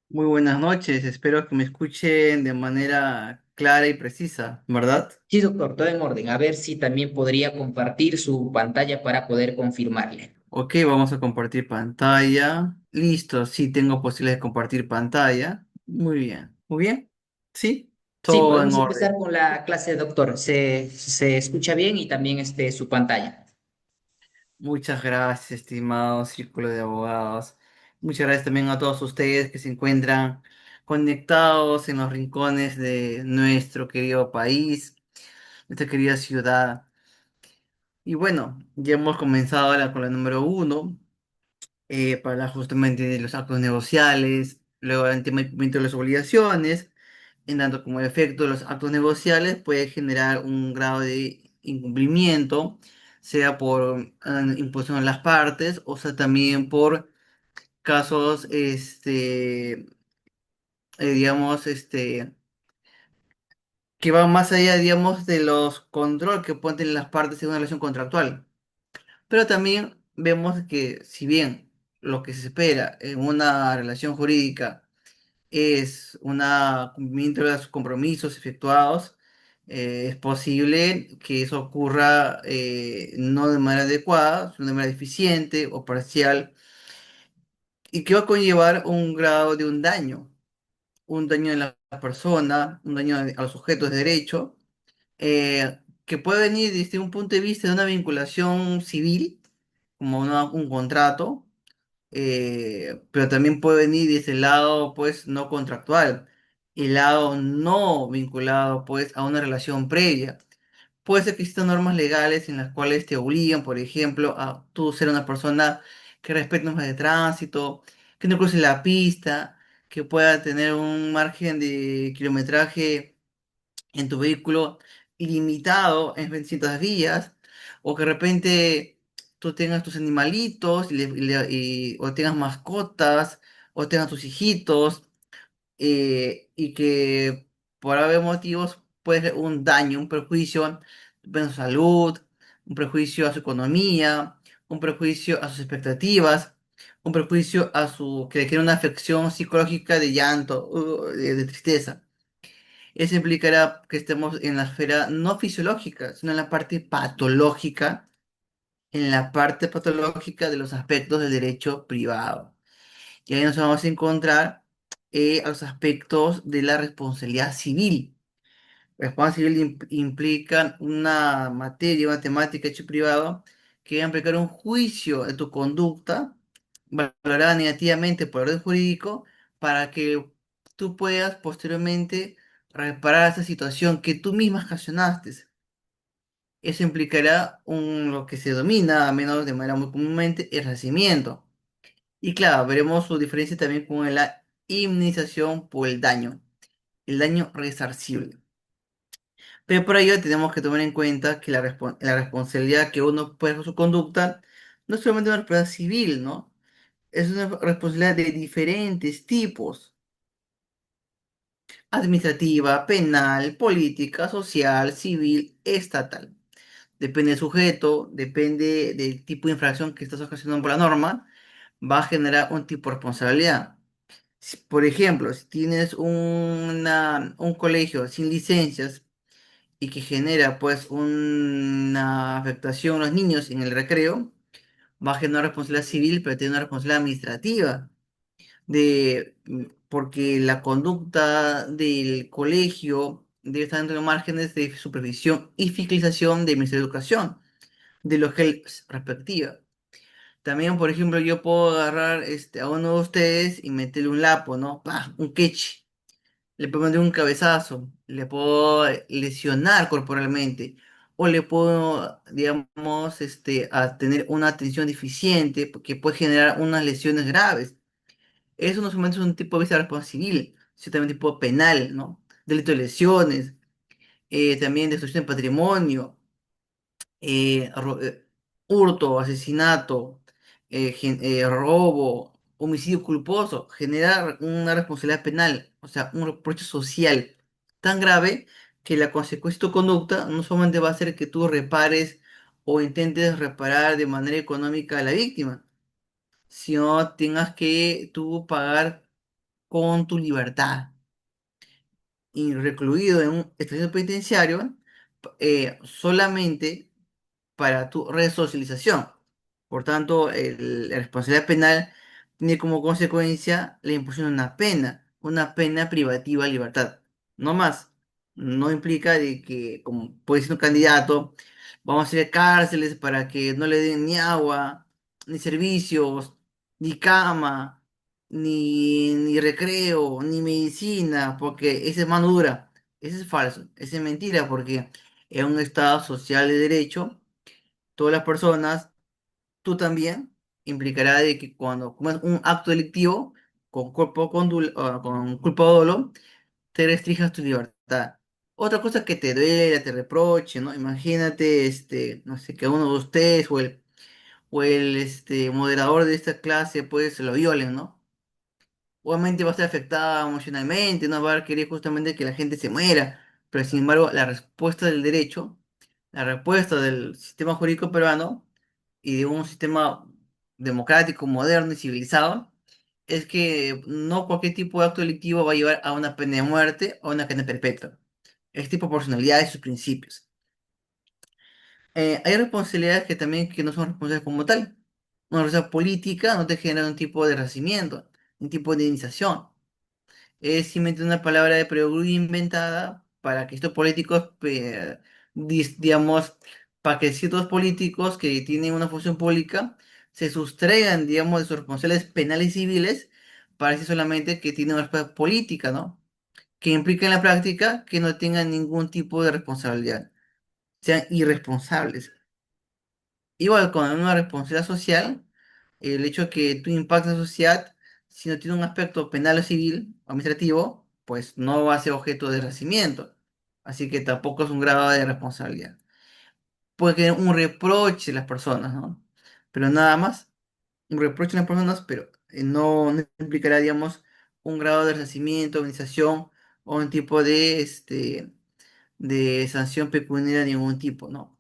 Muy buenas noches, espero que me escuchen de manera clara y precisa, ¿verdad? Sí, doctor, todo en orden. A ver si también podría compartir su pantalla para poder confirmarle. Ok, vamos a compartir pantalla. Listo, sí tengo posibilidad de compartir pantalla. Muy bien, muy bien. Sí, Sí, todo en podemos empezar orden. con la clase, doctor. Se escucha bien y también su pantalla. Muchas gracias, estimado Círculo de Abogados. Muchas gracias también a todos ustedes que se encuentran conectados en los rincones de nuestro querido país, nuestra querida ciudad. Y bueno, ya hemos comenzado ahora con la número uno. Para justamente de los actos negociales, luego el tema del cumplimiento de las obligaciones, en tanto como el efecto de los actos negociales puede generar un grado de incumplimiento, sea por imposición de las partes, o sea también por casos, digamos, que van más allá, digamos, de los control que pueden tener las partes en una relación contractual. Pero también vemos que si bien lo que se espera en una relación jurídica es un cumplimiento de los compromisos efectuados, es posible que eso ocurra no de manera adecuada, sino de manera deficiente o parcial, y que va a conllevar un grado de un daño en la persona, un daño a los sujetos de derecho, que puede venir desde un punto de vista de una vinculación civil, como un contrato, pero también puede venir desde el lado, pues, no contractual, el lado no vinculado, pues, a una relación previa. Puede ser que existan normas legales en las cuales te obligan, por ejemplo, a tú ser una persona que respete normas de tránsito, que no cruce la pista, que pueda tener un margen de kilometraje en tu vehículo ilimitado en distintas vías, o que de repente tú tengas tus animalitos o tengas mascotas, o tengas tus hijitos, y que por haber motivos puede ser un daño, un perjuicio a su salud, un prejuicio a su economía, un prejuicio a sus expectativas, un prejuicio a su que le crea una afección psicológica de llanto, de tristeza. Eso implicará que estemos en la esfera no fisiológica, sino en la parte patológica de los aspectos del derecho privado. Y ahí nos vamos a encontrar a los aspectos de la responsabilidad civil. La responsabilidad civil implica una materia, una temática hecho privado que va a implicar un juicio de tu conducta valorada negativamente por el orden jurídico para que tú puedas posteriormente reparar esa situación que tú misma ocasionaste. Eso implicará lo que se domina, a menos de manera muy comúnmente, el resarcimiento. Y claro, veremos su diferencia también con la indemnización por el daño resarcible. Pero por ello tenemos que tomar en cuenta que la responsabilidad que uno puede por su conducta no es solamente una responsabilidad civil, ¿no? Es una responsabilidad de diferentes tipos: administrativa, penal, política, social, civil, estatal. Depende del sujeto, depende del tipo de infracción que estás ocasionando por la norma, va a generar un tipo de responsabilidad. Por ejemplo, si tienes un colegio sin licencias y que genera pues una afectación a los niños en el recreo, va a generar responsabilidad civil, pero tiene una responsabilidad administrativa porque la conducta del colegio debe estar dentro de los márgenes de supervisión y fiscalización del Ministerio de Educación, de los que respectiva. También, por ejemplo, yo puedo agarrar a uno de ustedes y meterle un lapo, ¿no? ¡Pah! Un queche. Le puedo meter un cabezazo, le puedo lesionar corporalmente, o le puedo, digamos, a tener una atención deficiente que puede generar unas lesiones graves. Eso no solamente es un tipo de vista de responsabilidad civil, sino también tipo penal, ¿no? Delito de lesiones, también destrucción de patrimonio, hurto, asesinato, robo, homicidio culposo, generar una responsabilidad penal, o sea, un reproche social tan grave que la consecuencia de tu conducta no solamente va a ser que tú repares o intentes reparar de manera económica a la víctima, sino tengas que tú pagar con tu libertad y recluido en un establecimiento penitenciario solamente para tu resocialización. Por tanto, la responsabilidad penal tiene como consecuencia la imposición de una pena privativa de libertad. No más. No implica de que, como puede ser un candidato, vamos a hacer cárceles para que no le den ni agua, ni servicios, ni cama, ni recreo, ni medicina, porque esa es mano dura. Eso es falso, eso es mentira, porque en un Estado social de derecho, todas las personas, tú también, implicará de que cuando comes un acto delictivo con culpa o dolo, te restringas tu libertad. Otra cosa que te duela, te reproche, ¿no? Imagínate, no sé, que uno de ustedes o el moderador de esta clase, pues, se lo violen, ¿no? Obviamente va a estar afectada emocionalmente, no va a querer justamente que la gente se muera, pero sin embargo, la respuesta del derecho, la respuesta del sistema jurídico peruano y de un sistema democrático, moderno y civilizado, es que no cualquier tipo de acto delictivo va a llevar a una pena de muerte o a una pena perpetua. Es tipo personalidad y sus principios. Hay responsabilidades que también que no son responsables como tal. Una responsabilidad política no te genera un tipo de resarcimiento, un tipo de indemnización. Es simplemente una palabra de perogrullo inventada para que estos políticos, digamos, para que ciertos políticos que tienen una función pública se sustraigan, digamos, de sus responsabilidades penales y civiles para decir solamente que tienen una responsabilidad política, ¿no? Que implica en la práctica que no tengan ningún tipo de responsabilidad, sean irresponsables. Igual con una responsabilidad social, el hecho de que tú impactes en la sociedad, si no tiene un aspecto penal o civil, o administrativo, pues no va a ser objeto de resarcimiento. Así que tampoco es un grado de responsabilidad. Puede que un reproche de las personas, ¿no? Pero nada más, un reproche de las personas, pero no implicará, digamos, un grado de resarcimiento, organización o un tipo de sanción pecuniaria de ningún tipo, ¿no?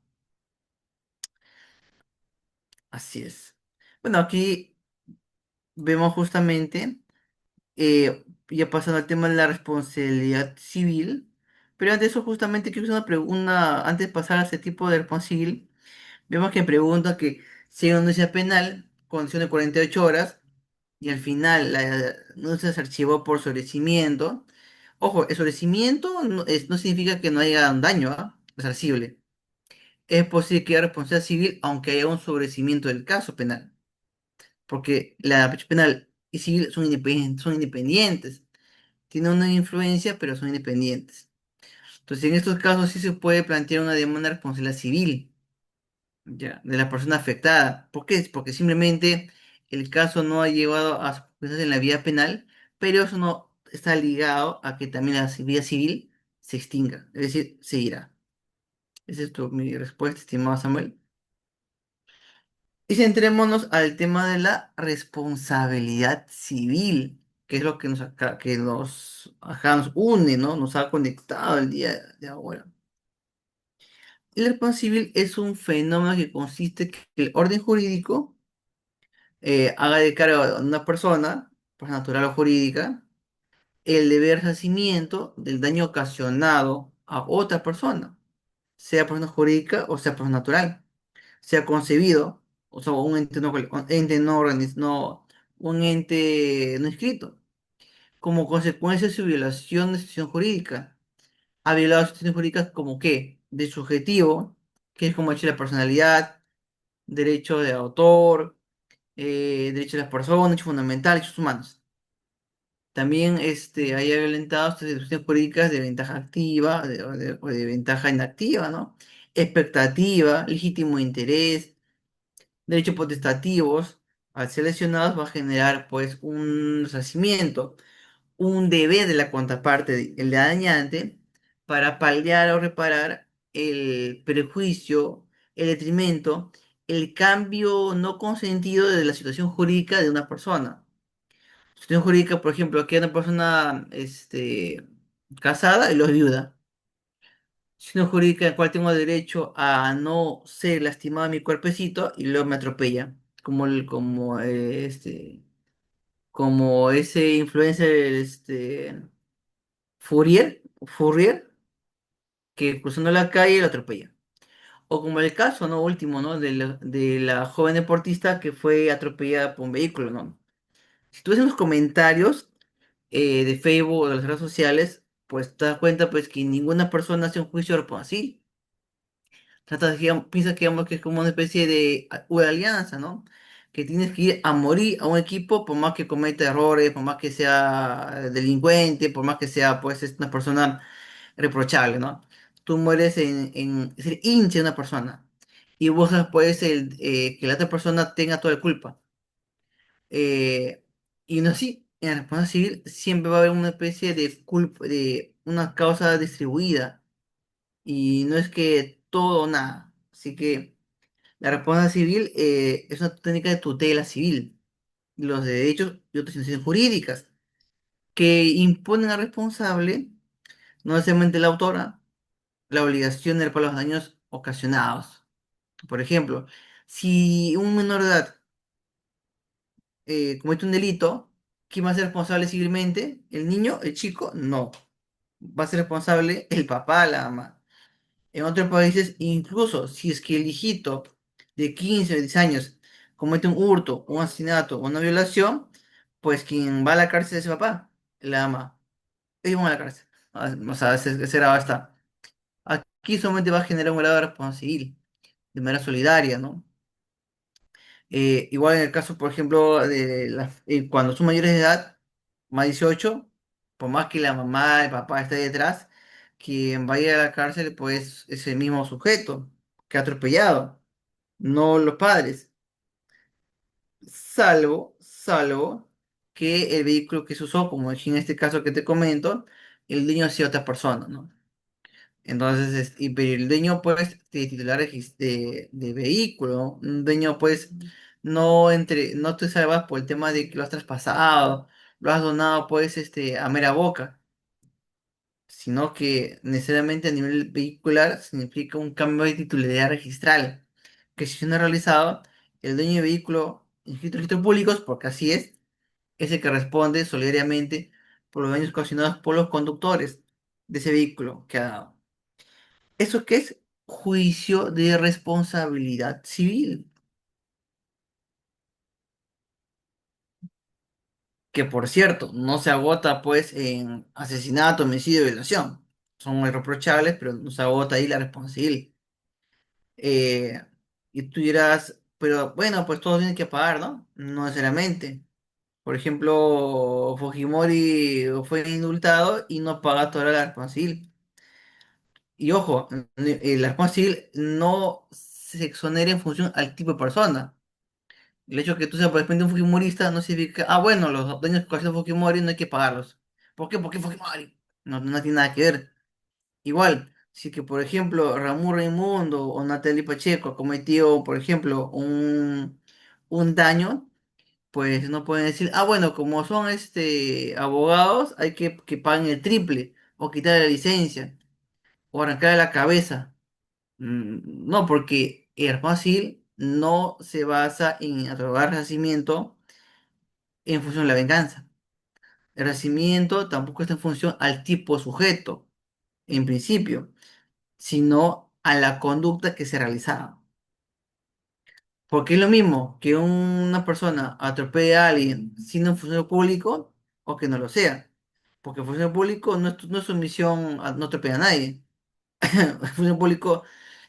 Así es. Bueno, aquí vemos justamente, ya pasando al tema de la responsabilidad civil, pero antes de eso justamente quiero hacer una pregunta, antes de pasar a ese tipo de responsabilidad civil, vemos que pregunta que si hay una denuncia penal, condición de 48 horas, y al final la denuncia se archivó por sobrecimiento. Ojo, el sobrecimiento no significa que no haya un daño, ¿ah? Resarcible. Es posible que haya responsabilidad civil aunque haya un sobrecimiento del caso penal, porque la derecho penal y civil son independientes, tienen una influencia, pero son independientes. Entonces, en estos casos sí se puede plantear una demanda de responsabilidad civil, ya, de la persona afectada. ¿Por qué? Porque simplemente el caso no ha llevado a sus consecuencias en la vía penal, pero eso no está ligado a que también la vía civil se extinga, es decir, se irá. Esa es mi respuesta, estimado Samuel. Y centrémonos al tema de la responsabilidad civil, que es lo que nos une, ¿no? Nos ha conectado el día de ahora. Y la responsabilidad civil es un fenómeno que consiste en que el orden jurídico haga de cargo a una persona natural o jurídica, el deber de resarcimiento del daño ocasionado a otra persona, sea persona jurídica o sea persona natural, sea concebido, o sea, un ente un ente no inscrito, como consecuencia de su violación de institución jurídica. Ha violado instituciones jurídicas como qué? De subjetivo, que es como el derecho a la personalidad, derecho de autor, derecho de las personas, derechos fundamentales, derechos humanos. También haya violentado estas instituciones jurídicas de ventaja activa o de ventaja inactiva, ¿no? Expectativa, legítimo interés, derechos potestativos, al ser lesionados va a generar pues un resarcimiento, un deber de la contraparte, el dañante, para paliar o reparar el perjuicio, el detrimento, el cambio no consentido de la situación jurídica de una persona. Situación jurídica, por ejemplo, que una persona casada y lo es viuda. Situación jurídica en la cual tengo derecho a no ser lastimado en mi cuerpecito y luego me atropella, como como ese influencer, Fourier, que cruzando la calle lo atropella. O como el caso, ¿no? Último, ¿no? De la joven deportista que fue atropellada por un vehículo, ¿no? Si tú ves en los comentarios de Facebook o de las redes sociales, pues te das cuenta pues que ninguna persona hace un juicio así. Trata de, piensa que, digamos, que es como una especie de una alianza, ¿no? Que tienes que ir a morir a un equipo por más que cometa errores, por más que sea delincuente, por más que sea pues es una persona reprochable, ¿no? Tú mueres en ser hincha de una persona y buscas pues que la otra persona tenga toda la culpa. Y no así, en la respuesta civil siempre va a haber una especie de culpa, de una causa distribuida y no es que todo o nada. Así que la respuesta civil es una técnica de tutela civil, los derechos y otras instituciones jurídicas que imponen al responsable, no necesariamente la autora, la obligación de reparar los daños ocasionados. Por ejemplo, si un menor de edad comete un delito, ¿quién va a ser responsable civilmente? ¿El niño? ¿El chico? No. Va a ser responsable el papá, la mamá. En otros países, incluso si es que el hijito de 15 o 10 años comete un hurto, un asesinato o una violación, pues quien va a la cárcel es el papá, la mamá. Ellos van a la cárcel. O sea, ese grado está. Aquí solamente va a generar un grado de responsabilidad civil, de manera solidaria, ¿no? Igual en el caso, por ejemplo, cuando son mayores de edad, más 18, por más que la mamá, el papá esté detrás, quien vaya a la cárcel, pues es el mismo sujeto que ha atropellado, no los padres, salvo que el vehículo que se usó, como en este caso que te comento, el dueño sea otra persona, ¿no? Entonces, pero el dueño, pues, de titular de vehículo, un dueño, pues, no te salvas por el tema de que lo has traspasado, lo has donado, pues, a mera boca, sino que necesariamente a nivel vehicular significa un cambio de titularidad registral, que si no es realizado, el dueño de vehículo inscrito en registros públicos, porque así es el que responde solidariamente por los daños ocasionados por los conductores de ese vehículo que ha dado. ¿Eso qué es? Juicio de responsabilidad civil, que por cierto, no se agota pues en asesinato, homicidio y violación. Son muy reprochables, pero no se agota ahí la responsabilidad civil. Eh, y tú dirás, pero bueno, pues todos tienen que pagar, ¿no? No necesariamente. Por ejemplo, Fujimori fue indultado y no paga toda la responsabilidad civil. Y ojo, la responsabilidad civil no se exonera en función al tipo de persona. El hecho de que tú seas por ejemplo un Fujimorista no significa, bueno, los daños que causó Fujimori no hay que pagarlos. ¿Por qué? Porque Fujimori. No, no tiene nada que ver. Igual, si que por ejemplo Ramón Raimundo o Natalie Pacheco ha cometido, por ejemplo, un daño, pues no pueden decir, bueno, como son abogados, hay que paguen el triple, o quitarle la licencia, o arrancarle la cabeza. No, porque el fácil no se basa en otorgar resarcimiento en función de la venganza. El resarcimiento tampoco está en función al tipo de sujeto, en principio, sino a la conducta que se realizaba. Porque es lo mismo que una persona atropelle a alguien siendo un funcionario público o que no lo sea. Porque el funcionario público no es su misión no atropellar a nadie. El funcionario público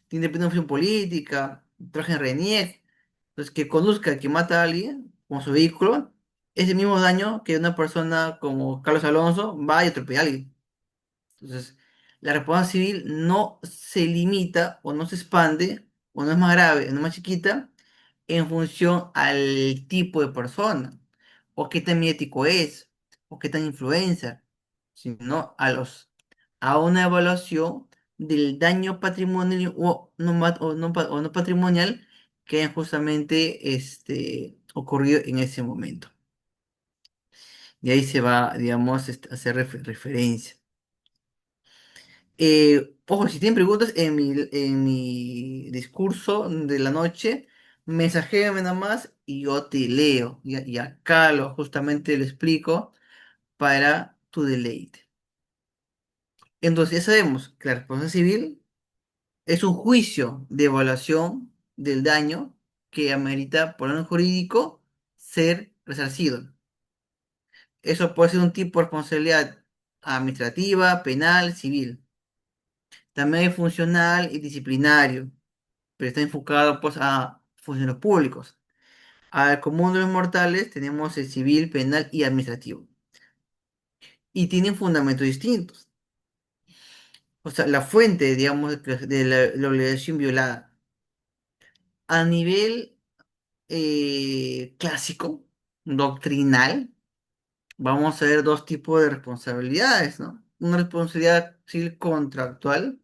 tiene una función política, trabaja en RENIEC. Entonces, que conduzca, que mata a alguien con su vehículo, es el mismo daño que una persona como Carlos Alonso va y atropella a alguien. Entonces, la responsabilidad civil no se limita o no se expande o no es más grave o no es más chiquita en función al tipo de persona o qué tan mediático es o qué tan influencer, sino a una evaluación del daño patrimonial o no patrimonial que haya justamente ocurrido en ese momento. Y ahí se va, digamos, a hacer referencia. Ojo, si tienen preguntas en mi discurso de la noche, Mensajéame nada más y yo te leo. Y acá justamente lo explico para tu deleite. Entonces ya sabemos que la responsabilidad civil es un juicio de evaluación del daño que amerita por orden jurídico ser resarcido. Eso puede ser un tipo de responsabilidad administrativa, penal, civil. También hay funcional y disciplinario, pero está enfocado pues a funcionarios públicos. Al común de los mortales tenemos el civil, penal y administrativo. Y tienen fundamentos distintos. O sea, la fuente, digamos, de la obligación violada. A nivel clásico, doctrinal, vamos a ver dos tipos de responsabilidades, ¿no? Una responsabilidad civil contractual,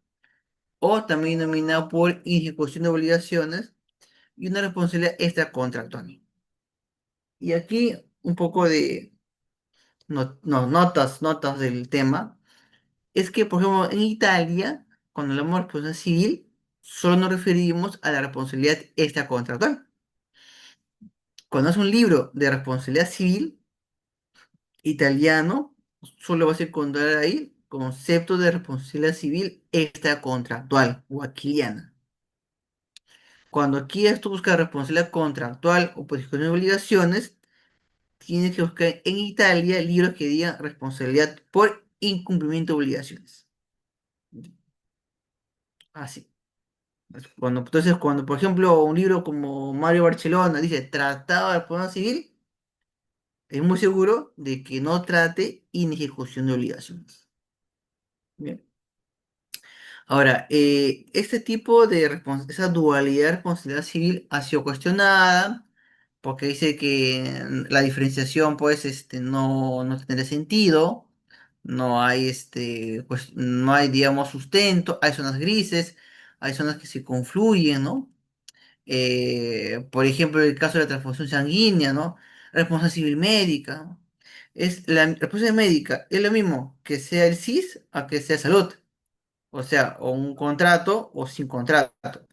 o también denominada por ejecución de obligaciones, y una responsabilidad extracontractual. Y aquí un poco de notas del tema, es que, por ejemplo, en Italia, cuando hablamos de responsabilidad civil, solo nos referimos a la responsabilidad extracontractual. Cuando es un libro de responsabilidad civil italiano, solo vas a encontrar ahí concepto de responsabilidad civil extracontractual o aquiliana. Cuando aquí tú buscas responsabilidad contractual o por ejecución de obligaciones, tienes que buscar en Italia libros que digan responsabilidad por incumplimiento de obligaciones. Así. Cuando, por ejemplo, un libro como Mario Barcelona dice Tratado de Responsabilidad Civil, es muy seguro de que no trate inejecución de obligaciones. Bien. Ahora, este tipo de esa dualidad de responsabilidad civil ha sido cuestionada porque dice que la diferenciación, pues, no tendría sentido, no hay, pues, no hay, digamos, sustento, hay zonas grises, hay zonas que se confluyen, ¿no? Por ejemplo, el caso de la transfusión sanguínea, ¿no? Responsabilidad civil médica, ¿no? La responsabilidad médica es lo mismo que sea el CIS a que sea salud. O sea, o un contrato o sin contrato.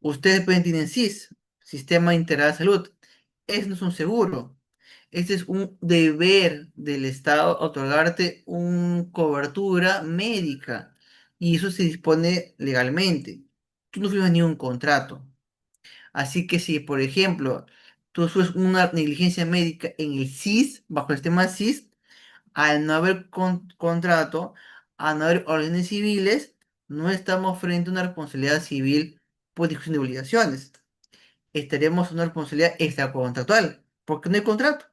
Ustedes pueden tener SIS, Sistema Integrado de Salud. Ese no es un seguro. Este es un deber del Estado otorgarte una cobertura médica. Y eso se dispone legalmente. Tú no firmas ni un contrato. Así que si, por ejemplo, tú sufres una negligencia médica en el SIS, bajo el sistema SIS, al no haber contrato, al no haber órdenes civiles, no estamos frente a una responsabilidad civil por discusión de obligaciones. Estaríamos en una responsabilidad extracontractual, porque no hay contrato.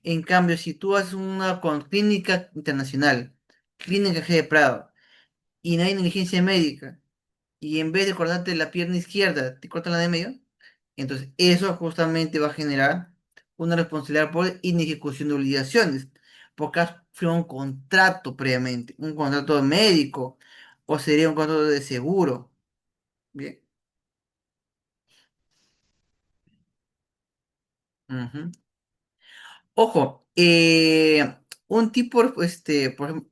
En cambio, si tú haces una clínica internacional, clínica G de Prado, y no hay negligencia médica, y en vez de cortarte la pierna izquierda, te cortan la de medio, entonces eso justamente va a generar una responsabilidad por inejecución de obligaciones, porque has firmado un contrato previamente, un contrato médico, o sería un contrato de seguro. Bien. Ujú. Ojo, un tipo, por ejemplo,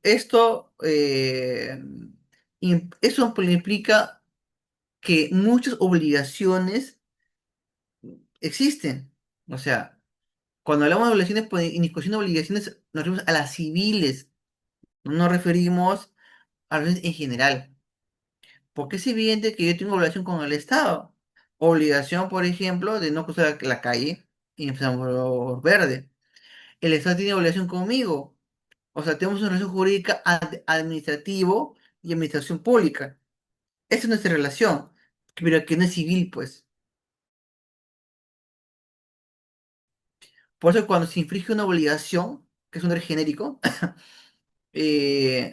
eso implica que muchas obligaciones existen. O sea, cuando hablamos de obligaciones por inejecución de obligaciones, nos referimos a las civiles, no nos referimos a las obligaciones en general. Porque es evidente que yo tengo obligación con el Estado. Obligación, por ejemplo, de no cruzar la calle en semáforo verde. El Estado tiene obligación conmigo. O sea, tenemos una relación jurídica administrativo y administración pública. Esa es nuestra relación, pero que no es civil, pues. Por eso cuando se infringe una obligación, que es un derecho genérico,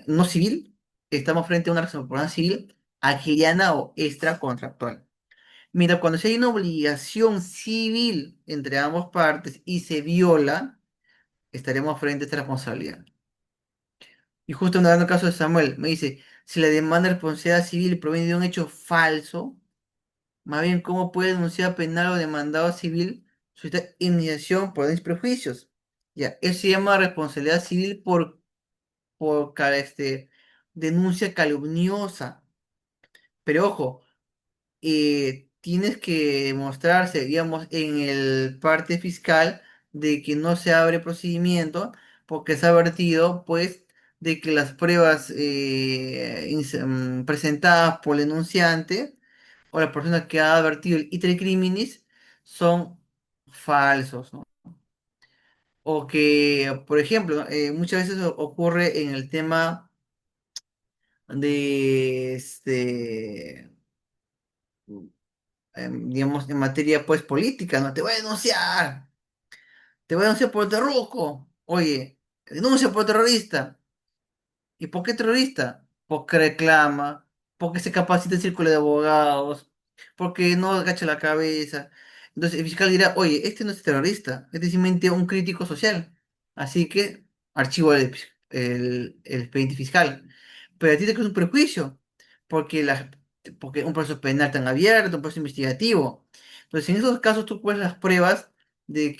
no civil, estamos frente a una responsabilidad civil ajena o extracontractual. Mira, cuando se hay una obligación civil entre ambas partes y se viola, estaremos frente a esta responsabilidad. Y justo dando el caso de Samuel, me dice, si la demanda de responsabilidad civil proviene de un hecho falso, más bien, ¿cómo puede denunciar penal o demandado civil su iniciación por daños y prejuicios? Ya, eso se llama responsabilidad civil por denuncia calumniosa. Pero ojo, tienes que mostrarse, digamos, en el parte fiscal de que no se abre procedimiento porque se ha vertido, pues, de que las pruebas presentadas por el denunciante o la persona que ha advertido el iter criminis son falsos, ¿no? O que, por ejemplo, ¿no? Muchas veces ocurre en el tema de, digamos, en materia, pues, política, ¿no? Te voy a denunciar por terruco. Oye, denuncia por terrorista. ¿Y por qué terrorista? Porque reclama, porque se capacita el círculo de abogados, porque no agacha la cabeza. Entonces el fiscal dirá, oye, este no es terrorista, este es simplemente un crítico social. Así que archivo el expediente fiscal. Pero a ti te causa un prejuicio, porque, porque un proceso penal tan abierto, un proceso investigativo. Entonces en esos casos tú puedes las pruebas de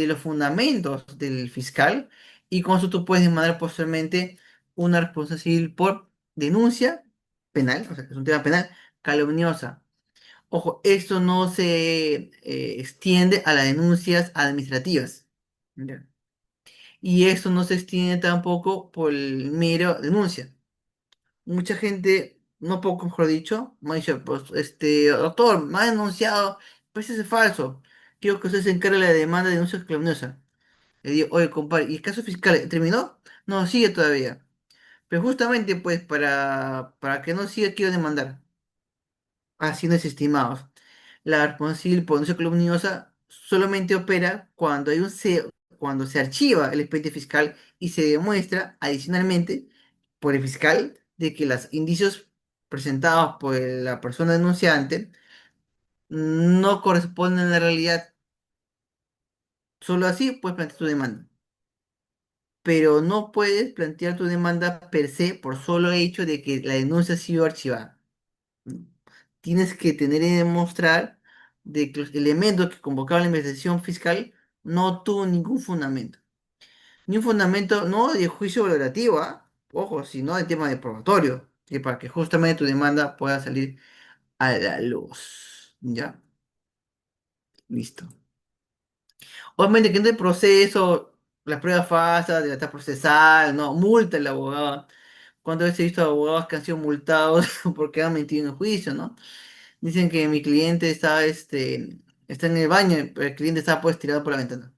los fundamentos del fiscal y con eso tú puedes demandar posteriormente una responsabilidad civil por denuncia penal, o sea, que es un tema penal, calumniosa. Ojo, esto no se extiende a las denuncias administrativas. ¿Ya? Y esto no se extiende tampoco por el mero denuncia. Mucha gente, no poco mejor dicho, me ha dicho, pues, doctor, me ha denunciado, pues eso es falso. Quiero que usted se encargue de la demanda de denuncia calumniosa. Le digo, oye, compadre, ¿y el caso fiscal terminó? No, sigue todavía. Pero justamente, pues, para que no siga, quiero demandar. Así no es estimados. La responsabilidad civil por denuncia calumniosa solamente opera cuando cuando se archiva el expediente fiscal y se demuestra adicionalmente por el fiscal de que los indicios presentados por la persona denunciante no corresponden a la realidad. Solo así puedes plantear tu demanda. Pero no puedes plantear tu demanda per se por solo hecho de que la denuncia ha sido archivada. Tienes que tener y demostrar de que los elementos que convocaban la investigación fiscal no tuvo ningún fundamento. Ni un fundamento no de juicio valorativo, ¿ah? Ojo, sino de tema de probatorio, que para que justamente tu demanda pueda salir a la luz. ¿Ya? Listo. Obviamente que en el proceso, las pruebas falsas, de libertad procesal, no, multa el abogado. ¿Cuántas veces he visto abogados que han sido multados porque han mentido en el juicio, ¿no? Dicen que mi cliente está en el baño, pero el cliente está pues tirado por la ventana.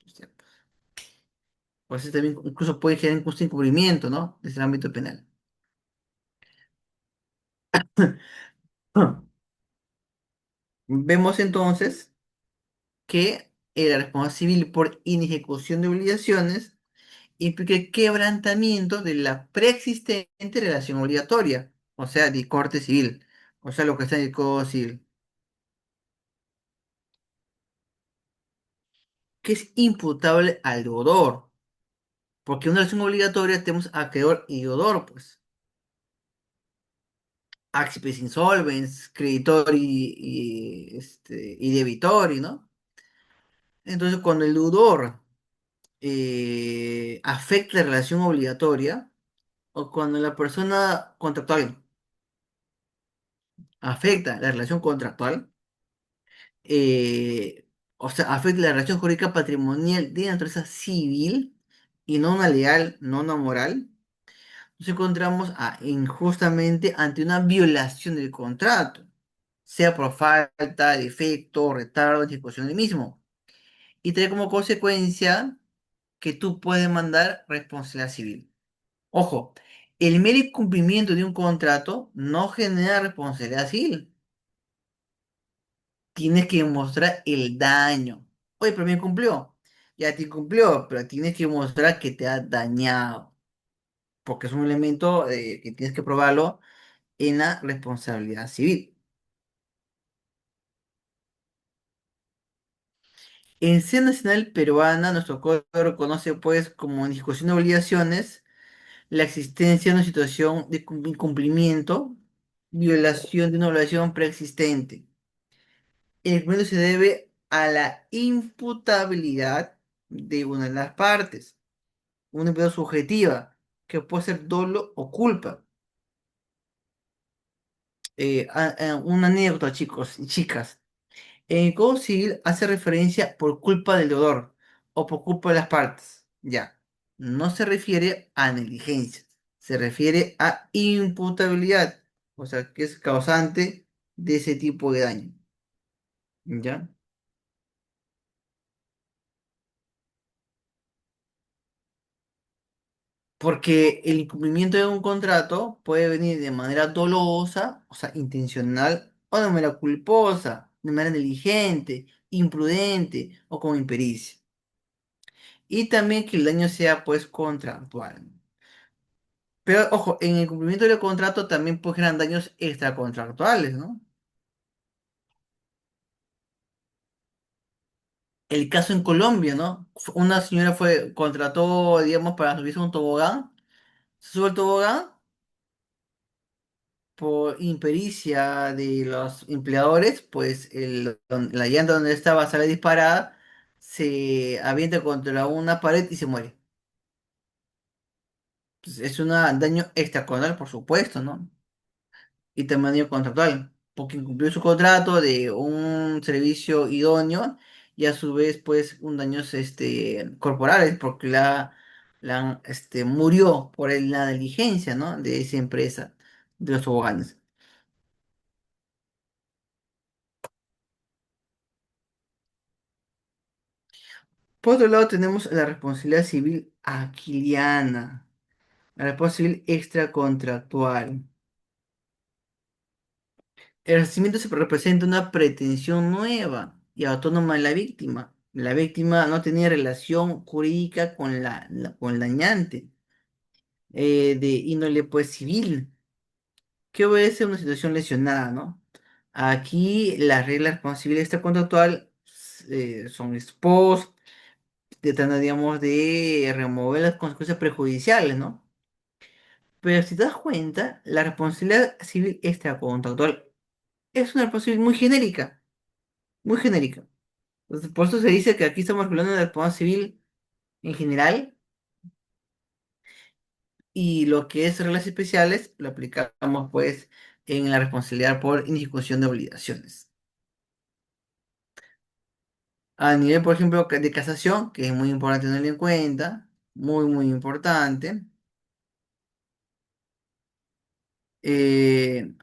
O sea, por eso también incluso puede generar incluso encubrimiento, ¿no? Desde el ámbito penal. Vemos entonces que la responsabilidad civil por inejecución de obligaciones implica el quebrantamiento de la preexistente relación obligatoria, o sea, de corte civil, o sea, lo que está en el Código Civil, que es imputable al deudor, porque una relación obligatoria tenemos acreedor y deudor, pues. Accipies insolvens, creditor y debitori, ¿no? Entonces, cuando el deudor afecta la relación obligatoria, o cuando la persona contractual afecta la relación contractual, o sea, afecta la relación jurídica patrimonial de naturaleza civil y no una legal, no una moral, nos encontramos injustamente ante una violación del contrato, sea por falta, defecto, retardo, ejecución del mismo, y trae como consecuencia que tú puedes mandar responsabilidad civil. Ojo, el mero incumplimiento de un contrato no genera responsabilidad civil. Tienes que demostrar el daño. Oye, pero me incumplió. Ya te incumplió, pero tienes que demostrar que te ha dañado, porque es un elemento que tienes que probarlo en la responsabilidad civil. En Sede Nacional Peruana, nuestro código reconoce pues como en discusión de obligaciones la existencia de una situación de incumplimiento, violación de una obligación preexistente. El incumplimiento se debe a la imputabilidad de una de las partes, una imputabilidad subjetiva, que puede ser dolo o culpa. Una anécdota, chicos y chicas. En el Código Civil hace referencia por culpa del deudor o por culpa de las partes. Ya. No se refiere a negligencia. Se refiere a imputabilidad. O sea, que es causante de ese tipo de daño. ¿Ya? Porque el incumplimiento de un contrato puede venir de manera dolosa, o sea, intencional, o de manera culposa, de manera negligente, imprudente o con impericia. Y también que el daño sea, pues, contractual. Pero, ojo, en el cumplimiento del contrato también pueden generar daños extracontractuales, ¿no? El caso en Colombia, ¿no? Una señora contrató, digamos, para subirse a un tobogán, se sube al tobogán por impericia de los empleadores, pues la llanta donde estaba sale disparada, se avienta contra una pared y se muere. Pues es un daño extracontractual, por supuesto, ¿no? Y también daño contractual, porque incumplió su contrato de un servicio idóneo y a su vez, pues, un daños corporales, porque murió por la negligencia, ¿no? De esa empresa, de los toboganes. Por otro lado, tenemos la responsabilidad civil aquiliana, la responsabilidad civil extracontractual. El resarcimiento se representa una pretensión nueva y autónoma de la víctima. La víctima no tenía relación jurídica con con el dañante, de índole pues civil, que obedece a una situación lesionada, ¿no? Aquí las reglas responsabilidad extracontractual son expos, tratando, digamos, de remover las consecuencias perjudiciales, ¿no? Pero si te das cuenta, la responsabilidad civil extracontractual es una responsabilidad muy genérica, muy genérica. Entonces, por eso se dice que aquí estamos hablando de la responsabilidad civil en general y lo que es reglas especiales lo aplicamos pues en la responsabilidad por inejecución de obligaciones. A nivel, por ejemplo, de casación, que es muy importante tenerlo en cuenta, muy, muy importante, eh,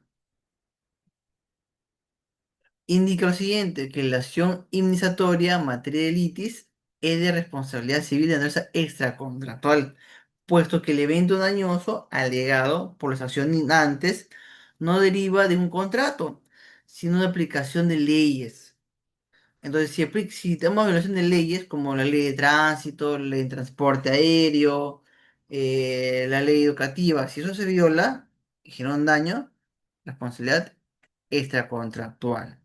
indica lo siguiente, que la acción indemnizatoria en materia de litis es de responsabilidad civil de naturaleza extracontractual, puesto que el evento dañoso alegado por los accionantes no deriva de un contrato, sino de aplicación de leyes. Entonces, si tenemos violación de leyes como la ley de tránsito, la ley de transporte aéreo, la ley educativa, si eso se viola y genera un daño, responsabilidad extracontractual.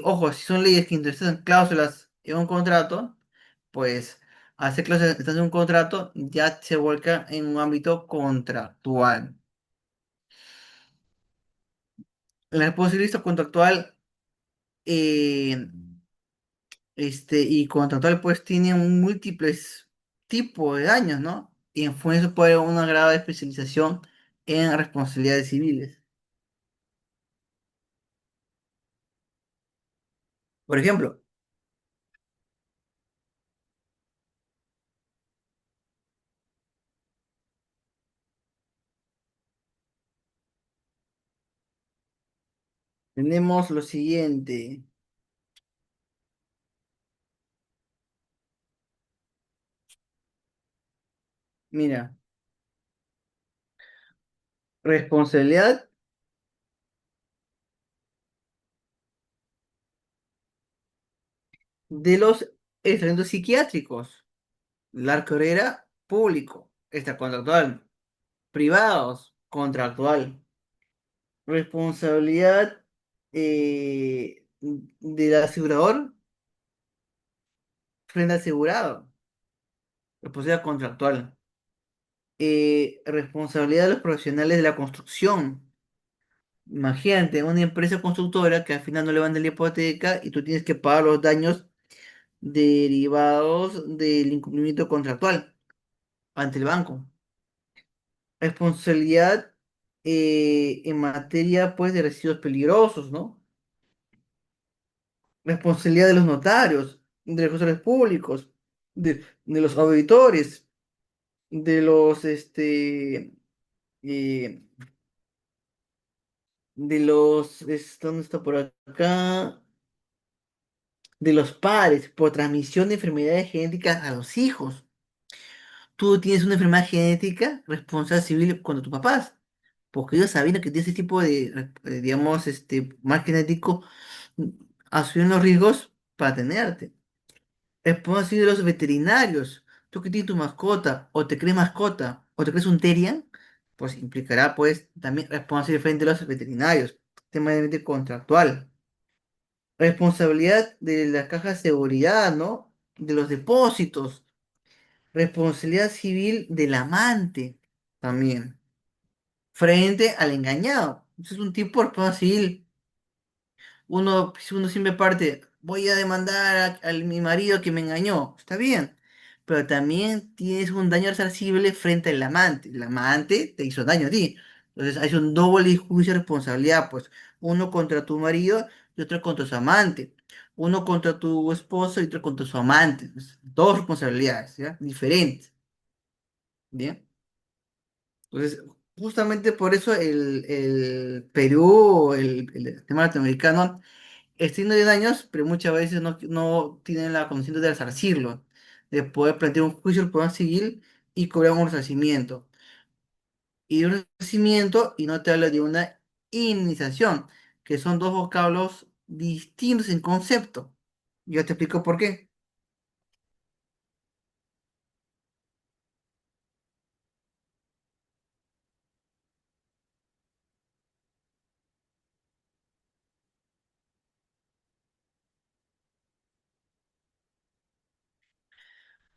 Ojo, si son leyes que introducen cláusulas en un contrato, pues al hacer cláusulas en un contrato ya se vuelca en un ámbito contractual. La responsabilidad contractual eh, y contractual pues tiene múltiples tipos de daños, ¿no? Y en función de eso puede haber una grado de especialización en responsabilidades civiles. Por ejemplo, tenemos lo siguiente. Mira, responsabilidad de los tratamientos psiquiátricos. La carrera público, extracontractual. Privados, contractual. Responsabilidad del asegurador frente al asegurado. Responsabilidad contractual. Responsabilidad de los profesionales de la construcción. Imagínate, una empresa constructora que al final no levanta la hipoteca y tú tienes que pagar los daños derivados del incumplimiento contractual ante el banco. Responsabilidad en materia pues de residuos peligrosos, ¿no? Responsabilidad de los notarios, de los gestores públicos, de los auditores, de los, eh, ¿dónde está por acá? De los padres por transmisión de enfermedades genéticas a los hijos. Tú tienes una enfermedad genética, responsabilidad civil contra tus papás, porque ellos sabiendo que tienes ese tipo de, digamos, mal genético, mm, asumen los riesgos para tenerte. Responsabilidad civil de los veterinarios. Tú que tienes tu mascota, o te crees mascota, o te crees un terrier, pues implicará, pues, también responsabilidad frente a los veterinarios, tema de contractual. Responsabilidad de la caja de seguridad, ¿no? De los depósitos. Responsabilidad civil del amante también. Frente al engañado. Ese es un tipo de responsabilidad civil. Uno siempre parte, voy a demandar a mi marido que me engañó. Está bien. Pero también tienes un daño resarcible frente al amante. El amante te hizo daño a ti. Entonces hay un doble juicio de responsabilidad, pues. Uno contra tu marido y otro contra su amante. Uno contra tu esposo y otro contra su amante. Pues, dos responsabilidades, ¿ya? Diferentes. ¿Bien? Entonces, justamente por eso el Perú, el tema latinoamericano, extiende de daños, pero muchas veces no tienen la conciencia de resarcirlo, de poder plantear un juicio al Poder Civil y cobrar un resarcimiento. Y un resarcimiento, y no te hablo de una indemnización, que son dos vocablos distintos en concepto. Yo te explico por qué.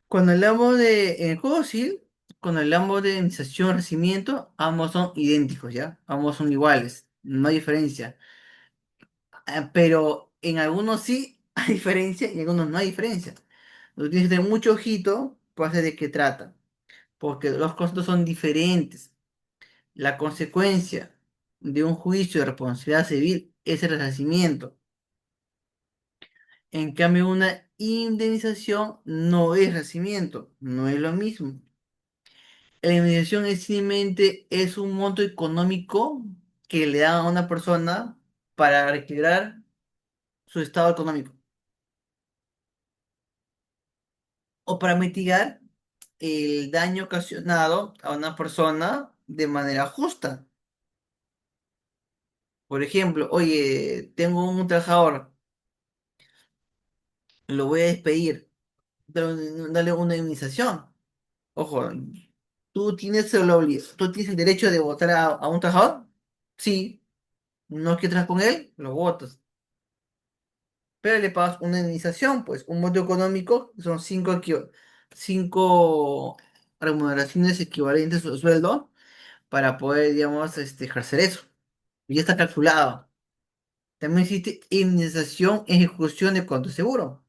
Cuando hablamos de en el Código Civil, cuando hablamos de indemnización y resarcimiento, ambos son idénticos, ¿ya? Ambos son iguales, no hay diferencia. Pero en algunos sí hay diferencia y en algunos no hay diferencia. Lo tienes que tener mucho ojito para saber de qué trata, porque los conceptos son diferentes. La consecuencia de un juicio de responsabilidad civil es el resarcimiento. En cambio, una indemnización no es resarcimiento, no es lo mismo. La indemnización es simplemente es un monto económico que le dan a una persona para reequilibrar su estado económico o para mitigar el daño ocasionado a una persona de manera justa. Por ejemplo, oye, tengo un trabajador, lo voy a despedir, dale una indemnización. Ojo, tú tienes el derecho de votar a un trabajador. Sí, no quieres trabajar con él, lo votas. Pero le pagas una indemnización, pues un monto económico, son cinco remuneraciones equivalentes a su sueldo para poder, digamos, ejercer eso. Y ya está calculado. También existe indemnización, ejecución de conto seguro.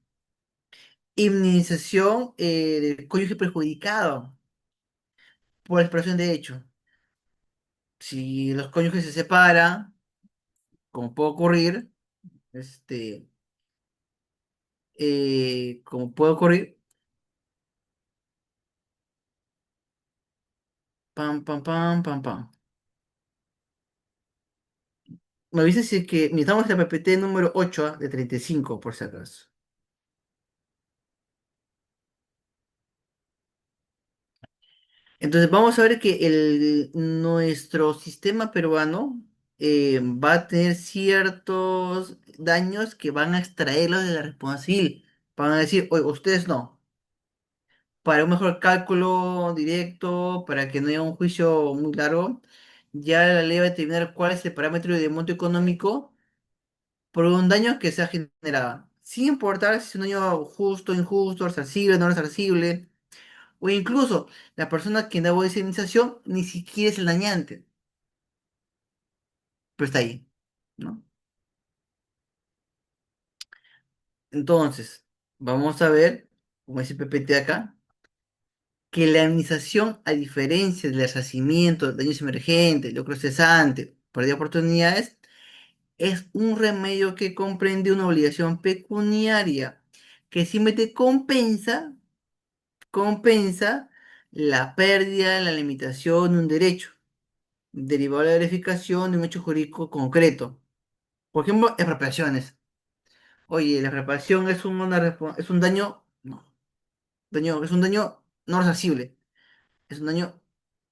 Indemnización del cónyuge perjudicado por expresión de hecho. Si los cónyuges se separan, como puede ocurrir, este, como puede ocurrir, pam, pam, pam, pam, pam. Me avisa si es que necesitamos la PPT número 8 de 35 por si acaso. Entonces vamos a ver que nuestro sistema peruano va a tener ciertos daños que van a extraerlos de la responsabilidad civil. Van a decir, oye, ustedes no. Para un mejor cálculo directo, para que no haya un juicio muy largo, ya la ley va a determinar cuál es el parámetro de monto económico por un daño que se ha generado. Sin importar si es un daño justo, injusto, resarcible, no resarcible. O incluso la persona que da esa indemnización ni siquiera es el dañante, pero está ahí, ¿no? Entonces, vamos a ver, como dice PPT acá, que la indemnización, a diferencia del resarcimiento, daños emergentes, lucro cesante, pérdida de oportunidades, es un remedio que comprende una obligación pecuniaria que simplemente compensa la pérdida, la limitación de un derecho, derivado de la verificación de un hecho jurídico concreto. Por ejemplo, expropiaciones. Oye, la expropiación es un daño, no, es un daño no resarcible, es un daño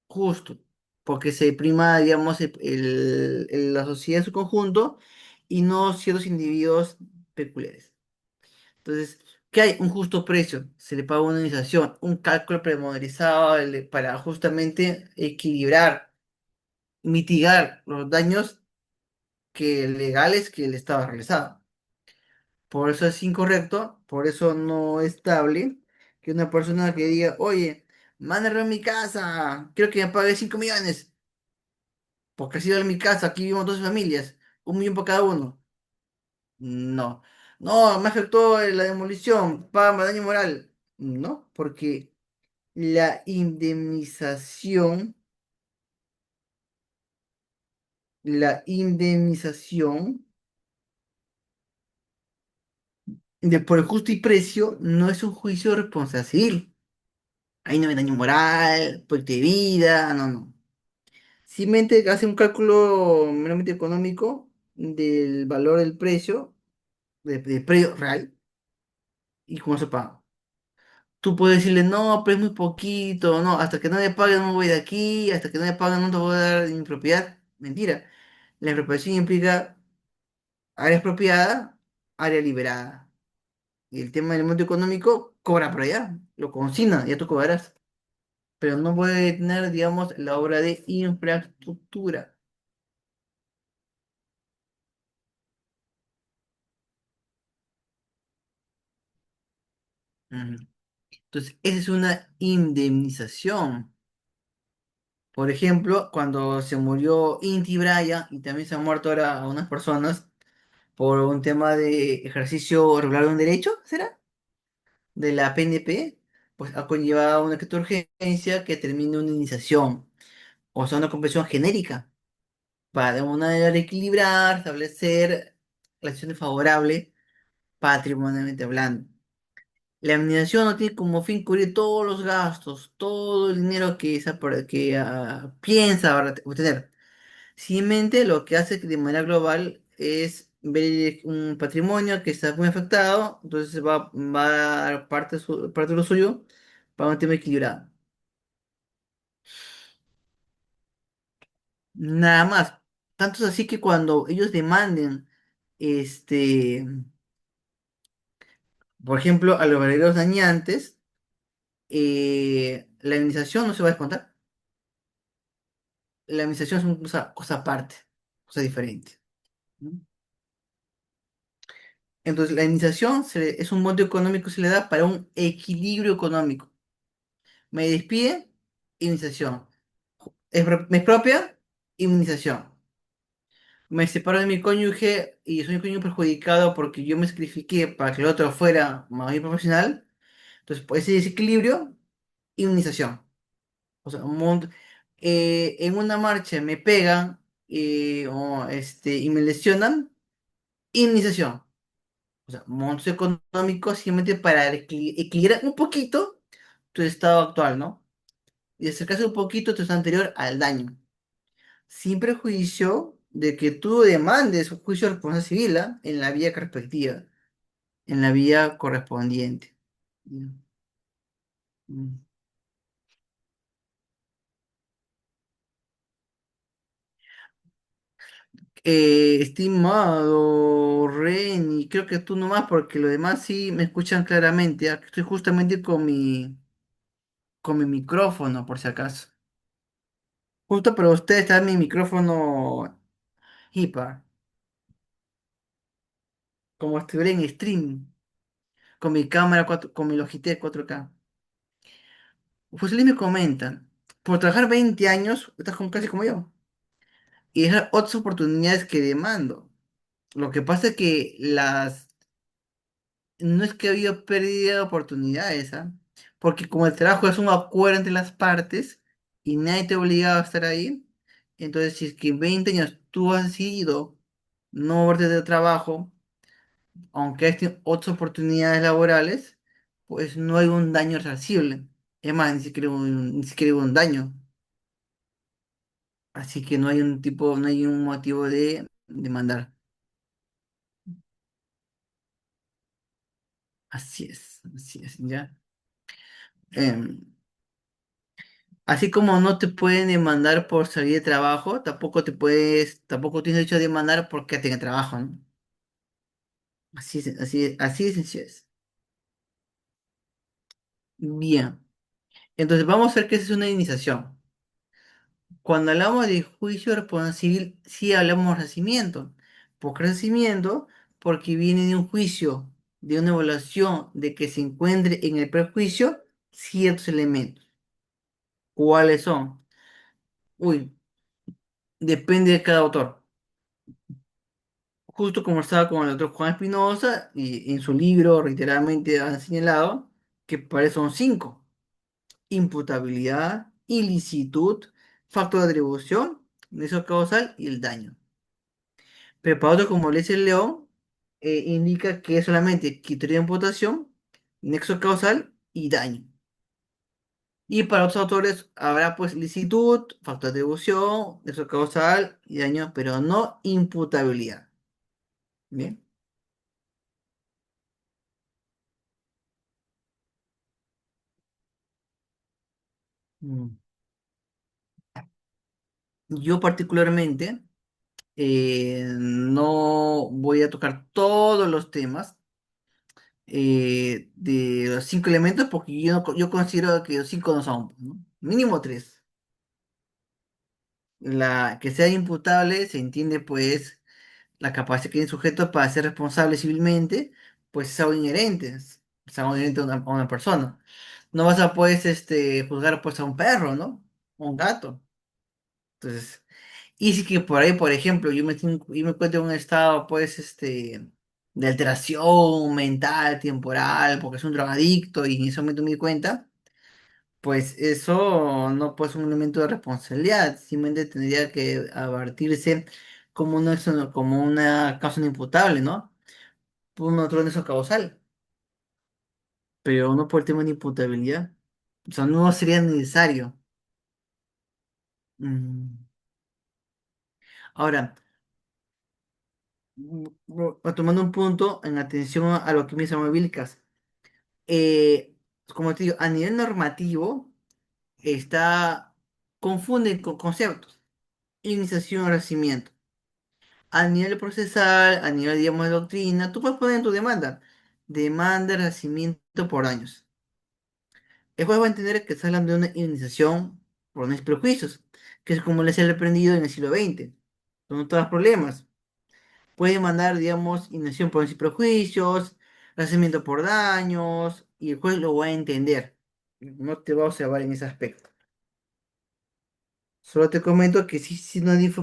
justo, porque se prima, digamos, la sociedad en su conjunto y no ciertos individuos peculiares. Entonces, ¿qué hay? Un justo precio, se le paga una indemnización, un cálculo premodelarizado para justamente equilibrar, mitigar los daños legales que el Estado ha realizado. Por eso es incorrecto, por eso no es estable que una persona que diga, oye, mándalo a mi casa, quiero que me pague 5 millones, porque así en mi casa, aquí vivimos 12 familias, 1 millón por cada uno. No, no, me afectó la demolición, págame daño moral. No, porque la indemnización de por el justo y precio no es un juicio de responsabilidad civil. Ahí no hay daño moral, proyecto de vida, no, no. Simplemente hace un cálculo meramente económico del valor del precio, del precio real, y cómo se paga. Tú puedes decirle, no, pero es muy poquito, no, hasta que no me paguen no me voy de aquí, hasta que no me paguen no te voy a dar mi propiedad. Mentira. La expropiación implica área expropiada, área liberada. Y el tema del monto económico cobra por allá, lo consigna, ya tú cobrarás. Pero no puede tener, digamos, la obra de infraestructura. Ujú. Entonces, esa es una indemnización. Por ejemplo, cuando se murió Inti Braya y también se han muerto ahora unas personas por un tema de ejercicio regular de un derecho, ¿será? De la PNP, pues ha conllevado una decreto de urgencia que termine una indemnización, o sea, una comprensión genérica, para de una manera equilibrar, establecer la acción favorable patrimonialmente hablando. La indemnización no tiene como fin cubrir todos los gastos, todo el dinero que, piensa obtener. Simplemente lo que hace que de manera global es ver un patrimonio que está muy afectado, entonces va a dar parte de lo suyo para un tema equilibrado. Nada más. Tanto es así que cuando ellos demanden, este, por ejemplo, a los herederos dañantes, la indemnización no se va a descontar. La indemnización es una cosa aparte, cosa diferente. ¿No? Entonces, la indemnización es un monto económico que se le da para un equilibrio económico. Me despide, inmunización. Me expropia, inmunización. Me separo de mi cónyuge y soy un cónyuge perjudicado porque yo me sacrifiqué para que el otro fuera más bien profesional. Entonces, por ese desequilibrio, inmunización. O sea, en una marcha me pegan y me lesionan, inmunización. O sea, montos económicos simplemente para equilibrar un poquito tu estado actual, ¿no? Y acercarse un poquito a tu estado anterior al daño. Sin prejuicio de que tú demandes un juicio de responsabilidad civil, ¿ah? En la vía respectiva, en la vía correspondiente. Mm, mm. Estimado Reni, creo que tú nomás, porque los demás sí me escuchan claramente. ¿Ah? Estoy justamente con mi micrófono, por si acaso. Justo para ustedes está mi micrófono HIPAA, como estuviera en stream, con mi cámara 4, con mi Logitech 4K. Pues él me comentan, por trabajar 20 años, estás casi como yo, y dejar otras oportunidades que demando. Lo que pasa es que no es que ha habido pérdida de oportunidades, ¿ah? porque como el trabajo es un acuerdo entre las partes y nadie te obliga a estar ahí, entonces si es que en 20 años tú has decidido no verte de trabajo, aunque has tenido otras oportunidades laborales, pues no hay un daño resarcible. Es más, ni siquiera hubo un daño. Así que no hay un tipo, no hay un motivo de demandar. Así es, ¿ya? Em, Así como no te pueden demandar por salir de trabajo, tampoco tienes derecho a demandar por quedarte en el trabajo, ¿no? Así de sencillo es. Bien, entonces vamos a ver qué es una indemnización. Cuando hablamos de juicio de responsabilidad civil, sí hablamos de resarcimiento. ¿Por qué resarcimiento? Porque viene de un juicio, de una evaluación de que se encuentre en el prejuicio ciertos elementos. ¿Cuáles son? Uy, depende de cada autor. Justo como estaba con el doctor Juan Espinosa, y en su libro reiteradamente han señalado que para eso son cinco: imputabilidad, ilicitud, factor de atribución, nexo causal y el daño. Pero para otros, como dice el León, indica que es solamente criterio de imputación, nexo causal y daño. Y para otros autores habrá pues licitud, factor de atribución, nexo causal y daño, pero no imputabilidad. Bien. Mm. Yo particularmente no voy a tocar todos los temas de los cinco elementos porque yo considero que los cinco no son, ¿no? Mínimo tres. La que sea imputable se entiende pues la capacidad que tiene el sujeto para ser responsable civilmente, pues es algo inherente, es algo inherente a una persona. No vas a pues juzgar pues a un perro, ¿no? O un gato. Entonces, y si que por ahí, por ejemplo, yo me encuentro en un estado, pues, de alteración mental, temporal, porque es un drogadicto y en ese momento me di cuenta, pues eso no puede ser un elemento de responsabilidad, simplemente tendría que avertirse como una causa no imputable, ¿no? Por un otro nexo causal, pero no por el tema de imputabilidad. O sea, no sería necesario. Mm. Ahora, tomando un punto en atención a lo que me dice Vilcas, eh, como te digo, a nivel normativo está confunden con conceptos, iniciación y renacimiento. A nivel procesal, a nivel, digamos, de doctrina, tú puedes poner en tu demanda de renacimiento por años. El juez va a entender que está hablando de una iniciación por unos prejuicios, que es como les he aprendido en el siglo XX. No todos los problemas. Puede mandar, digamos, inacción por y prejuicios, resarcimiento por daños, y el juez lo va a entender. No te va a observar en ese aspecto. Solo te comento que sí, sí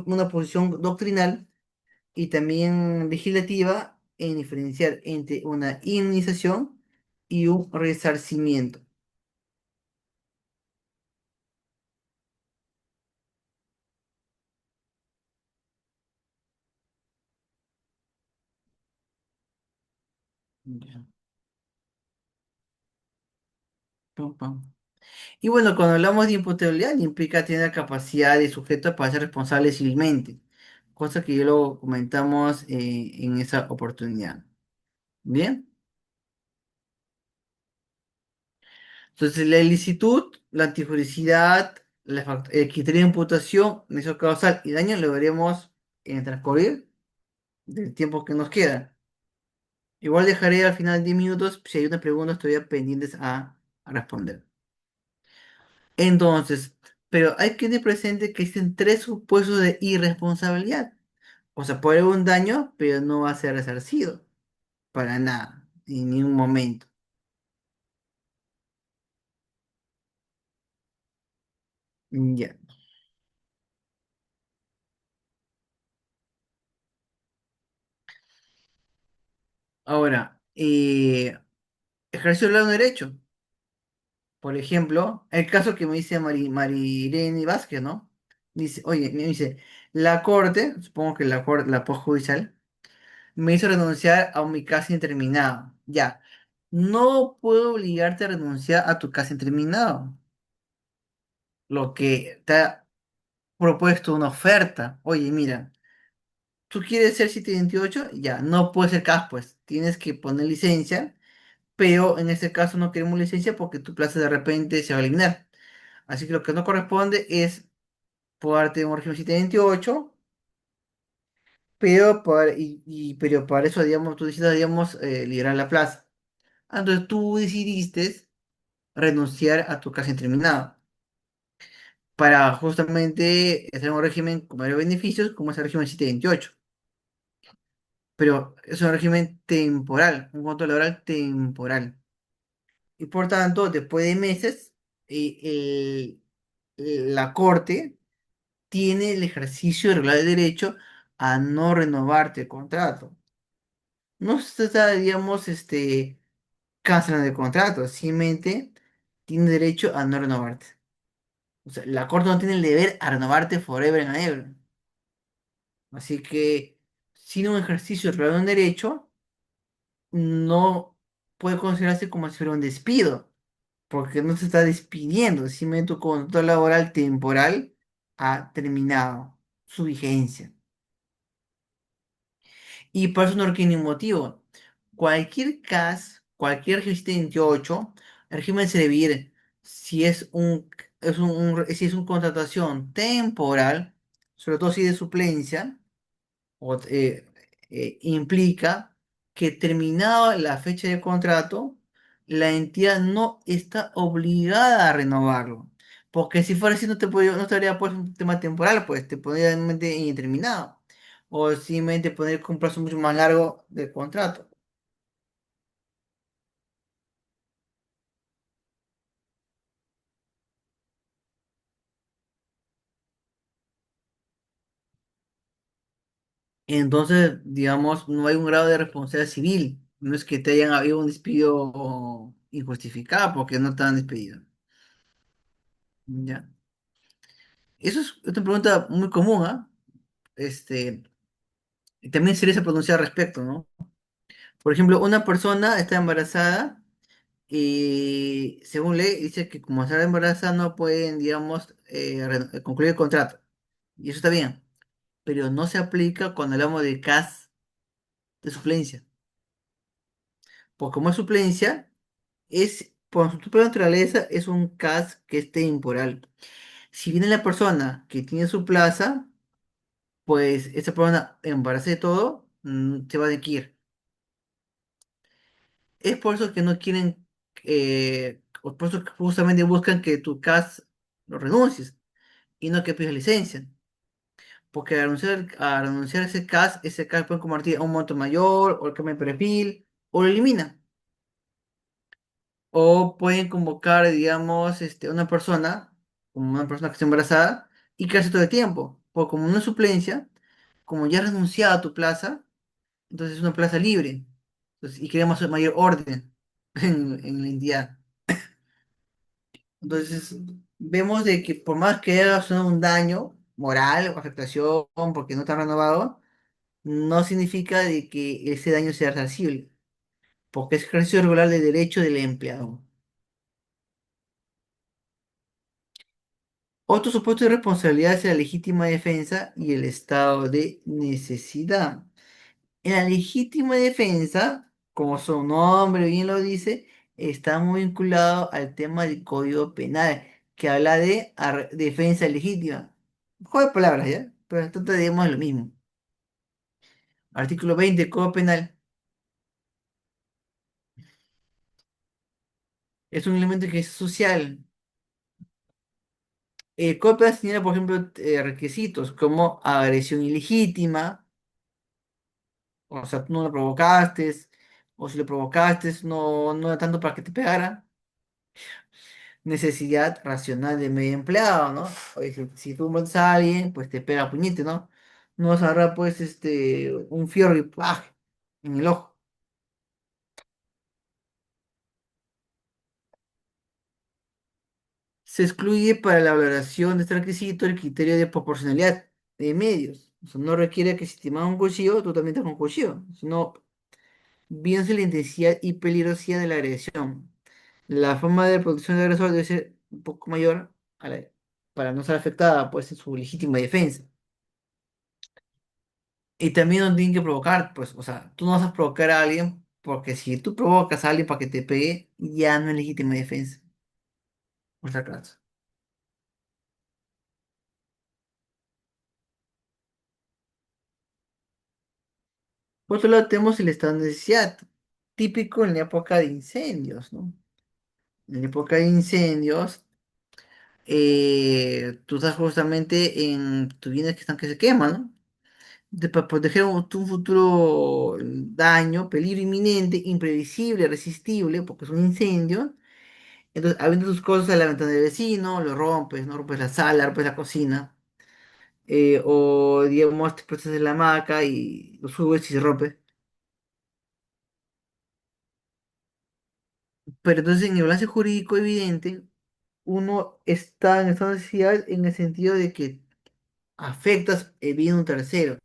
una posición doctrinal y también legislativa en diferenciar entre una indemnización y un resarcimiento. Ya. Pum, pum. Y bueno, cuando hablamos de imputabilidad, implica tener la capacidad de sujeto para ser responsable civilmente, cosa que ya lo comentamos en esa oportunidad. Bien, entonces la ilicitud, la antijuricidad, el criterio de imputación, nexo causal y daño lo veremos en el transcurrir del tiempo que nos queda. Igual dejaré al final 10 minutos si hay una pregunta todavía pendientes a responder. Entonces, pero hay que tener presente que existen tres supuestos de irresponsabilidad. O sea, puede haber un daño, pero no va a ser resarcido. Para nada, en ningún momento. Ya. Ahora, ejerció el lado derecho. Por ejemplo, el caso que me dice Marirene Vázquez, ¿no? Dice, oye, me dice, la corte, supongo que la corte, la post judicial, me hizo renunciar a mi casa interminado. Ya, no puedo obligarte a renunciar a tu casa interminado. Lo que te ha propuesto una oferta. Oye, mira, tú quieres ser 728, ya, no puede ser CAS, pues, tienes que poner licencia, pero en este caso no queremos licencia porque tu plaza de repente se va a eliminar. Así que lo que no corresponde es poderte un régimen 728, pero para eso, digamos, tú decides, digamos, liberar la plaza. Entonces tú decidiste renunciar a tu casa interminada para justamente hacer un régimen con varios beneficios, como es el régimen 728. Pero es un régimen temporal, un control laboral temporal. Y por tanto, después de meses, la Corte tiene el ejercicio regular de derecho a no renovarte el contrato. No se está, digamos, cancelando el contrato, simplemente tiene derecho a no renovarte. O sea, la Corte no tiene el deber a renovarte forever and ever. Así que, sin un ejercicio regular de un derecho, no puede considerarse como si fuera un despido, porque no se está despidiendo, simplemente tu contrato laboral temporal ha terminado su vigencia. Y por eso no requiere ningún motivo. Cualquier CAS, cualquier régimen 28, el régimen se debe ir si si es una contratación temporal, sobre todo si es de suplencia, o, implica que terminada la fecha de contrato, la entidad no está obligada a renovarlo. Porque si fuera así, no estaría pues un tema temporal, pues te podría realmente indeterminado. O simplemente poner un plazo mucho más largo del contrato. Entonces, digamos, no hay un grado de responsabilidad civil. No es que te hayan habido un despido injustificado porque no te han despedido. Ya. Eso es una pregunta muy común, ¿ah? Este, y también se les ha pronunciado al respecto, ¿no? Por ejemplo, una persona está embarazada y según ley dice que como está embarazada no pueden, digamos, concluir el contrato. Y eso está bien, pero no se aplica cuando hablamos de CAS de suplencia. Porque como es suplencia, por su propia naturaleza, es un CAS que es temporal. Si viene la persona que tiene su plaza, pues esa persona embarazada de todo, se va a tener que ir. Es por eso que no quieren, o por eso que justamente buscan que tu CAS lo renuncies y no que pidas licencia. Porque al renunciar a ese CAS puede convertir a un monto mayor, o el cambio de perfil, o lo elimina. O pueden convocar, digamos, una persona, como una persona que está embarazada, y quedarse todo el tiempo. Porque como no es suplencia, como ya has renunciado a tu plaza, entonces es una plaza libre. Entonces, y queremos mayor orden en la entidad. Entonces, vemos de que por más que hagas un daño moral o afectación porque no te han renovado, no significa de que ese daño sea resarcible, porque es ejercicio regular de derecho del empleado. Otro supuesto de responsabilidad es la legítima defensa y el estado de necesidad. En la legítima defensa, como su nombre bien lo dice, está muy vinculado al tema del Código Penal, que habla de defensa legítima. Juego de palabras, ¿ya? Pero entonces digamos lo mismo. Artículo 20 del Código Penal es un elemento que es social. El Código Penal señala, por ejemplo, requisitos como agresión ilegítima, o sea, tú no lo provocaste, o si lo provocaste, no era tanto para que te pegara. Necesidad racional de medio empleado, ¿no? Oye, si tú matas a alguien, pues te pega puñete, ¿no? No vas a agarrar, pues, un fierro y ¡pah! En el ojo. Se excluye para la valoración de este requisito el criterio de proporcionalidad de medios. O sea, no requiere que si te mandan un cuchillo, tú también te hagas un cuchillo, sino bien la intensidad y peligrosidad de la agresión. La forma de protección del agresor debe ser un poco mayor a para no ser afectada pues, en su legítima defensa. Y también no tienen que provocar, pues, o sea, tú no vas a provocar a alguien porque si tú provocas a alguien para que te pegue, ya no es legítima defensa, por si acaso. Por otro lado, tenemos el estado de necesidad, típico en la época de incendios, ¿no? En la época de incendios, tú estás justamente en tus bienes que están que se queman, ¿no? Para proteger un futuro daño, peligro inminente, imprevisible, resistible, porque es un incendio. Entonces, habiendo tus cosas a la ventana del vecino, lo rompes, ¿no? Rompes la sala, rompes la cocina. O, digamos, te prestas en la hamaca y lo subes y se rompe. Pero entonces, en el balance jurídico evidente, uno está en esta necesidad en el sentido de que afectas el bien de un tercero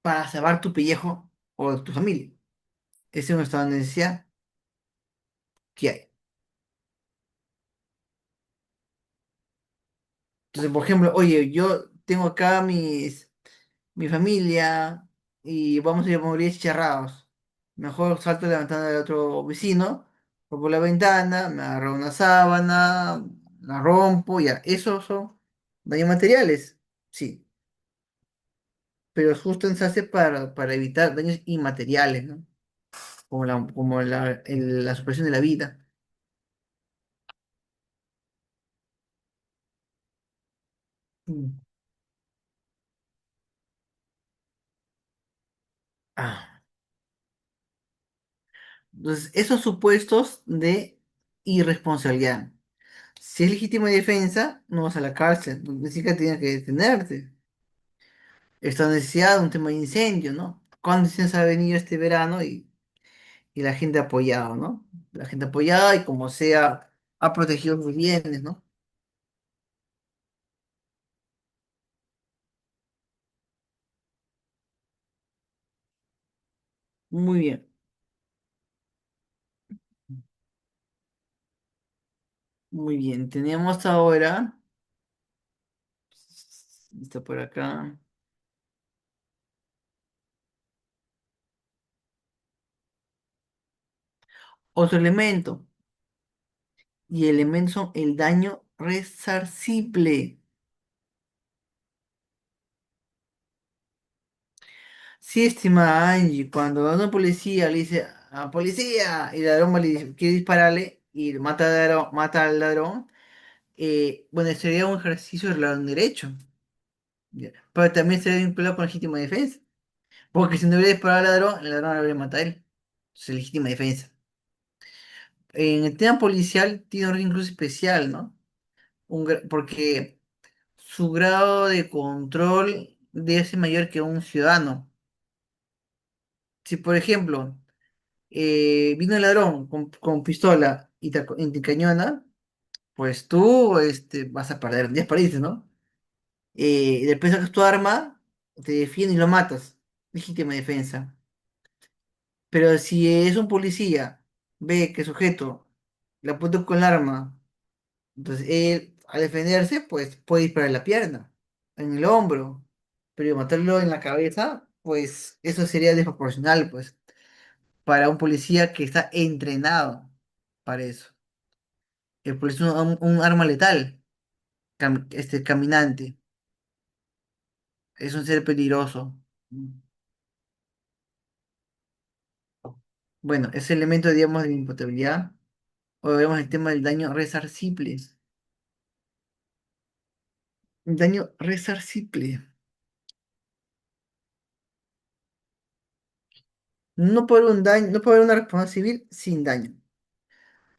para salvar tu pellejo o tu familia. Ese es un estado de necesidad que hay. Entonces, por ejemplo, oye, yo tengo acá mi familia y vamos a ir a morir chicharrados. Mejor salto de la ventana del otro vecino, rompo la ventana, me agarro una sábana, la rompo, ya. Esos son daños materiales, sí, pero justo se hace para evitar daños inmateriales, ¿no? Como la supresión de la vida. Mm. Ah. Entonces, esos supuestos de irresponsabilidad. Si es legítima defensa, no vas a la cárcel, ni siquiera tiene que detenerte. Esta necesidad de un tema de incendio, ¿no? ¿Cuántos incendios ha venido este verano y la gente ha apoyado, ¿no? La gente ha apoyado y como sea, ha protegido sus bienes, ¿no? Muy bien, muy bien. Tenemos ahora, está por acá, otro elemento. Y el elemento son el daño resarcible. Sí, estimada Angie, cuando una policía le dice a policía y el ladrón quiere dispararle y mata al ladrón, bueno, sería un ejercicio del derecho, ya. Pero también sería vinculado con legítima defensa, porque si no hubiera disparado al ladrón, el ladrón lo habría matado a él. Entonces, legítima defensa. En el tema policial tiene un orden incluso especial, ¿no? Porque su grado de control debe ser mayor que un ciudadano. Si, por ejemplo, vino el ladrón con pistola y te encañona, pues tú vas a perder 10 parises, ¿no? Y después sacas tu arma, te defiendes y lo matas. Legítima defensa. Pero si es un policía, ve que el sujeto le apunta con el arma, entonces él, al defenderse, pues puede disparar en la pierna, en el hombro, pero matarlo en la cabeza, pues eso sería desproporcional, pues, para un policía que está entrenado para eso. El policía es un arma letal, caminante, es un ser peligroso. Bueno, ese elemento, digamos, de imputabilidad, o vemos el tema del daño resarcible. Daño resarcible. No puede haber un daño, no puede haber una responsabilidad civil sin daño.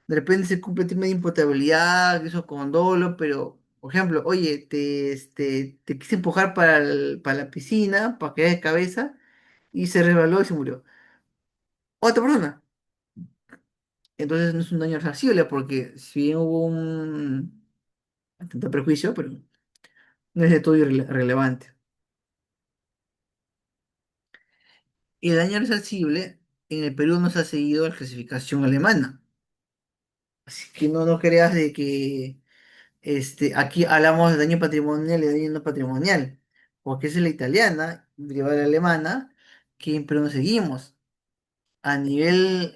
De repente se cumple el tema de imputabilidad, eso con dolo, pero, por ejemplo, oye, te quise empujar para la piscina, para caer de cabeza, y se resbaló y se murió. Otra persona. Entonces no es un daño irreversible porque si bien hubo un tanto prejuicio, pero no es de todo irrelevante. Y el daño irreversible en el Perú no se ha seguido la clasificación alemana. Así que no creas de que aquí hablamos de daño patrimonial y daño no patrimonial, porque esa es la italiana, derivada de la alemana, que en Perú no seguimos. A nivel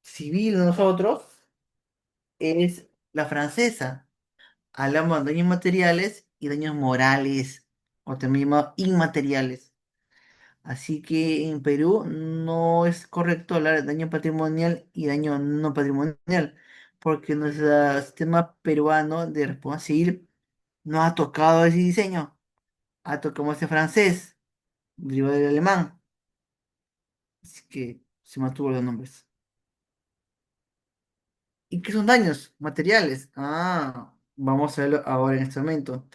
civil nosotros es la francesa. Hablamos de daños materiales y daños morales, o también llamados inmateriales. Así que en Perú no es correcto hablar de daño patrimonial y daño no patrimonial, porque nuestro sistema peruano de respuesta civil no ha tocado ese diseño, ha tocado ese francés, derivado del alemán, así que se mantuvo los nombres. ¿Y qué son daños materiales? Ah, vamos a verlo ahora en este momento.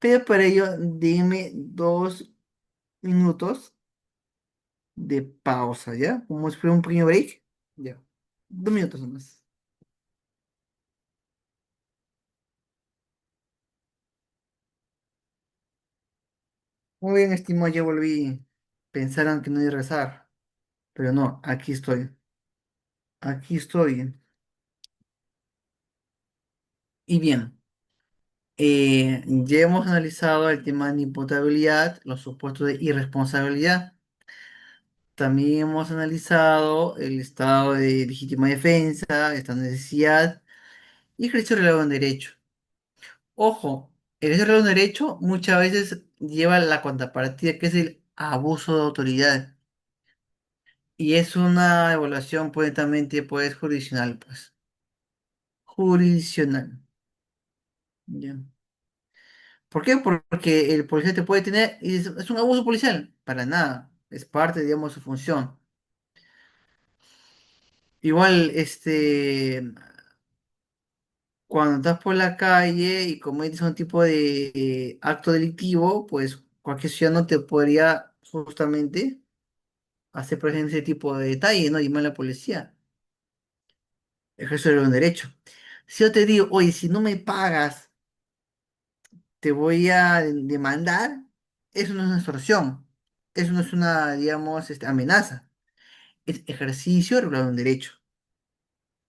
Pero para ello, dime 2 minutos de pausa, ¿ya? Como si fuera un pequeño break. Ya. 2 minutos nomás. Muy bien, estimado, ya volví. Pensaron que no iba a rezar, pero no, aquí estoy. Aquí estoy. Y bien, ya hemos analizado el tema de imputabilidad, los supuestos de irresponsabilidad. También hemos analizado el estado de legítima defensa, esta necesidad y ejercicio relevado en derecho. Ojo, el ejercicio relevado en derecho muchas veces lleva la contrapartida que es el abuso de autoridad. Y es una evaluación pues jurisdiccional, pues. Jurisdiccional. Ya. ¿Por qué? Porque el policía te puede tener, y es un abuso policial, para nada. Es parte, digamos, de su función. Igual, cuando estás por la calle y cometes un tipo de acto delictivo, pues cualquier ciudadano te podría justamente hacer presente ese tipo de detalle, ¿no? Y más la policía. Ejerce un derecho. Si yo te digo, oye, si no me pagas, te voy a demandar, eso no es una extorsión. Eso no es una, digamos, amenaza. Es ejercicio regulado en derecho.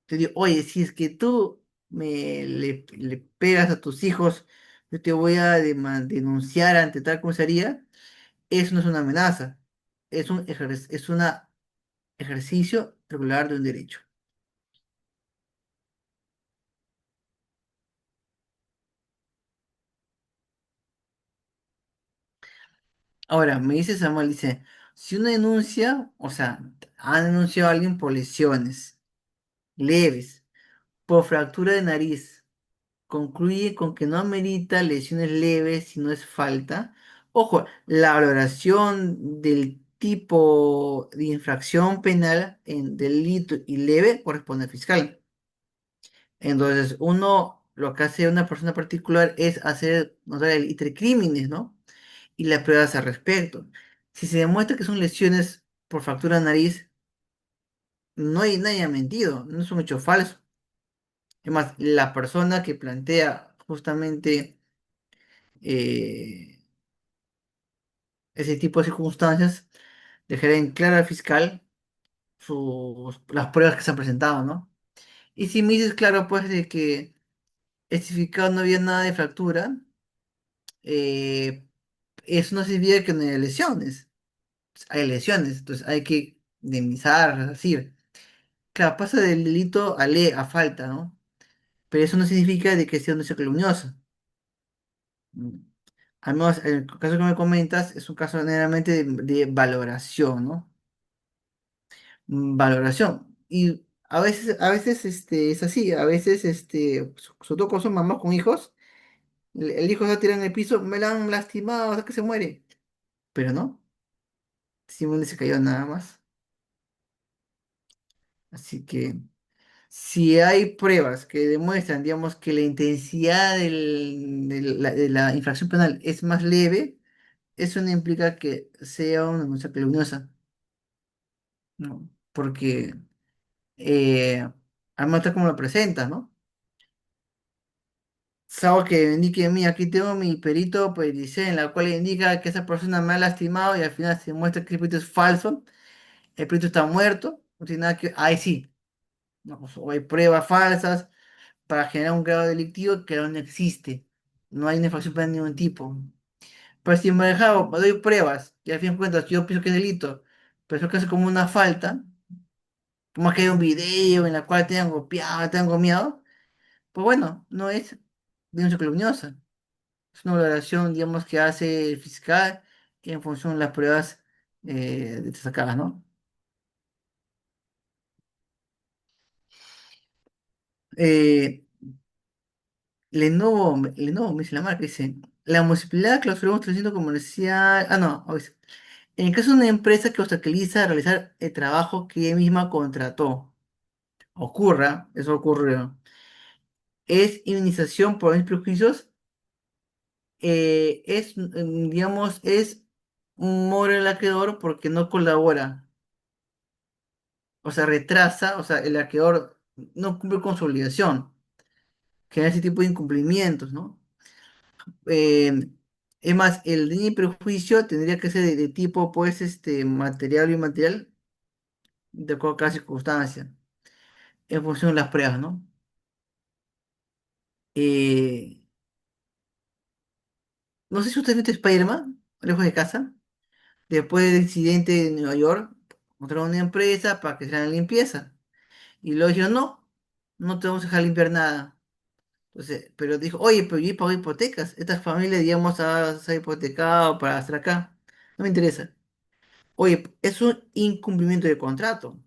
Te digo, oye, si es que tú le pegas a tus hijos, yo te voy a denunciar ante tal comisaría, eso no es una amenaza, es un ejercicio regular de un derecho. Ahora, me dice Samuel, dice, si una denuncia, o sea, ha denunciado a alguien por lesiones leves, por fractura de nariz, concluye con que no amerita lesiones leves si no es falta. Ojo, la valoración del tipo de infracción penal en delito y leve corresponde al fiscal. Entonces, lo que hace una persona particular es hacer notar el intercrímenes, ¿no? Y las pruebas al respecto. Si se demuestra que son lesiones por fractura de nariz, no hay nadie ha mentido, no es un hecho falso. Es más, la persona que plantea justamente eh, ese tipo de circunstancias, dejará en claro al fiscal las pruebas que se han presentado, ¿no? Y si me dices claro, pues, de que especificado no había nada de fractura, eh, eso no significa que no haya lesiones. Hay lesiones, entonces hay que indemnizar, es decir, claro, pasa del delito a falta, ¿no? Pero eso no significa de que sea una calumniosa. Mm. Al menos en el caso que me comentas es un caso generalmente de valoración, ¿no? Valoración. Y a veces es así, a veces, sobre todo cuando son mamás con hijos, el hijo se tira en el piso, me la han lastimado hasta que se muere. Pero no, simplemente se cayó nada más. Así que si hay pruebas que demuestran, digamos, que la intensidad de la infracción penal es más leve, eso no implica que sea una denuncia calumniosa, ¿no? porque eh, al menos tal como lo presentas, ¿no? Es algo que indique, mira, aquí tengo mi perito pericial en la cual indica que esa persona me ha lastimado y al final se muestra que el perito es falso, el perito está muerto, no tiene nada que... Ahí sí, no, pues, o hay pruebas falsas para generar un grado delictivo que no existe, no hay una infracción penal de ningún tipo. Pero si me dejaba, me doy pruebas y al fin de cuentas yo pienso que es delito, pero eso que hace como una falta, como que hay un video en la cual te han golpeado, te han gomeado, pues bueno, no es denuncia calumniosa. Es una valoración, digamos, que hace el fiscal en función de las pruebas sacadas, ¿no? Eh, Lenovo, me dice la marca, dice, la municipalidad clausuró un establecimiento comercial. Ah, no, dice, en el caso de una empresa que obstaculiza realizar el trabajo que ella misma contrató, eso ocurrió, es inmunización por mis prejuicios, digamos, es un moral acreedor porque no colabora. O sea, retrasa, o sea, el acreedor no cumple con su obligación, genera ese tipo de incumplimientos, ¿no? Eh, es más, el daño y perjuicio tendría que ser de tipo, pues, material o inmaterial, de acuerdo a cada circunstancia, en función de las pruebas, ¿no? Eh, no sé si usted vio Spider-Man, lejos de casa, después del incidente en Nueva York, encontraron una empresa para que se haga limpieza, y luego dijeron, no, no te vamos a dejar limpiar nada. Entonces, pero dijo, oye, pero yo pago hipotecas. Esta familia, digamos, se ha hipotecado para estar acá. No me interesa. Oye, es un incumplimiento de contrato.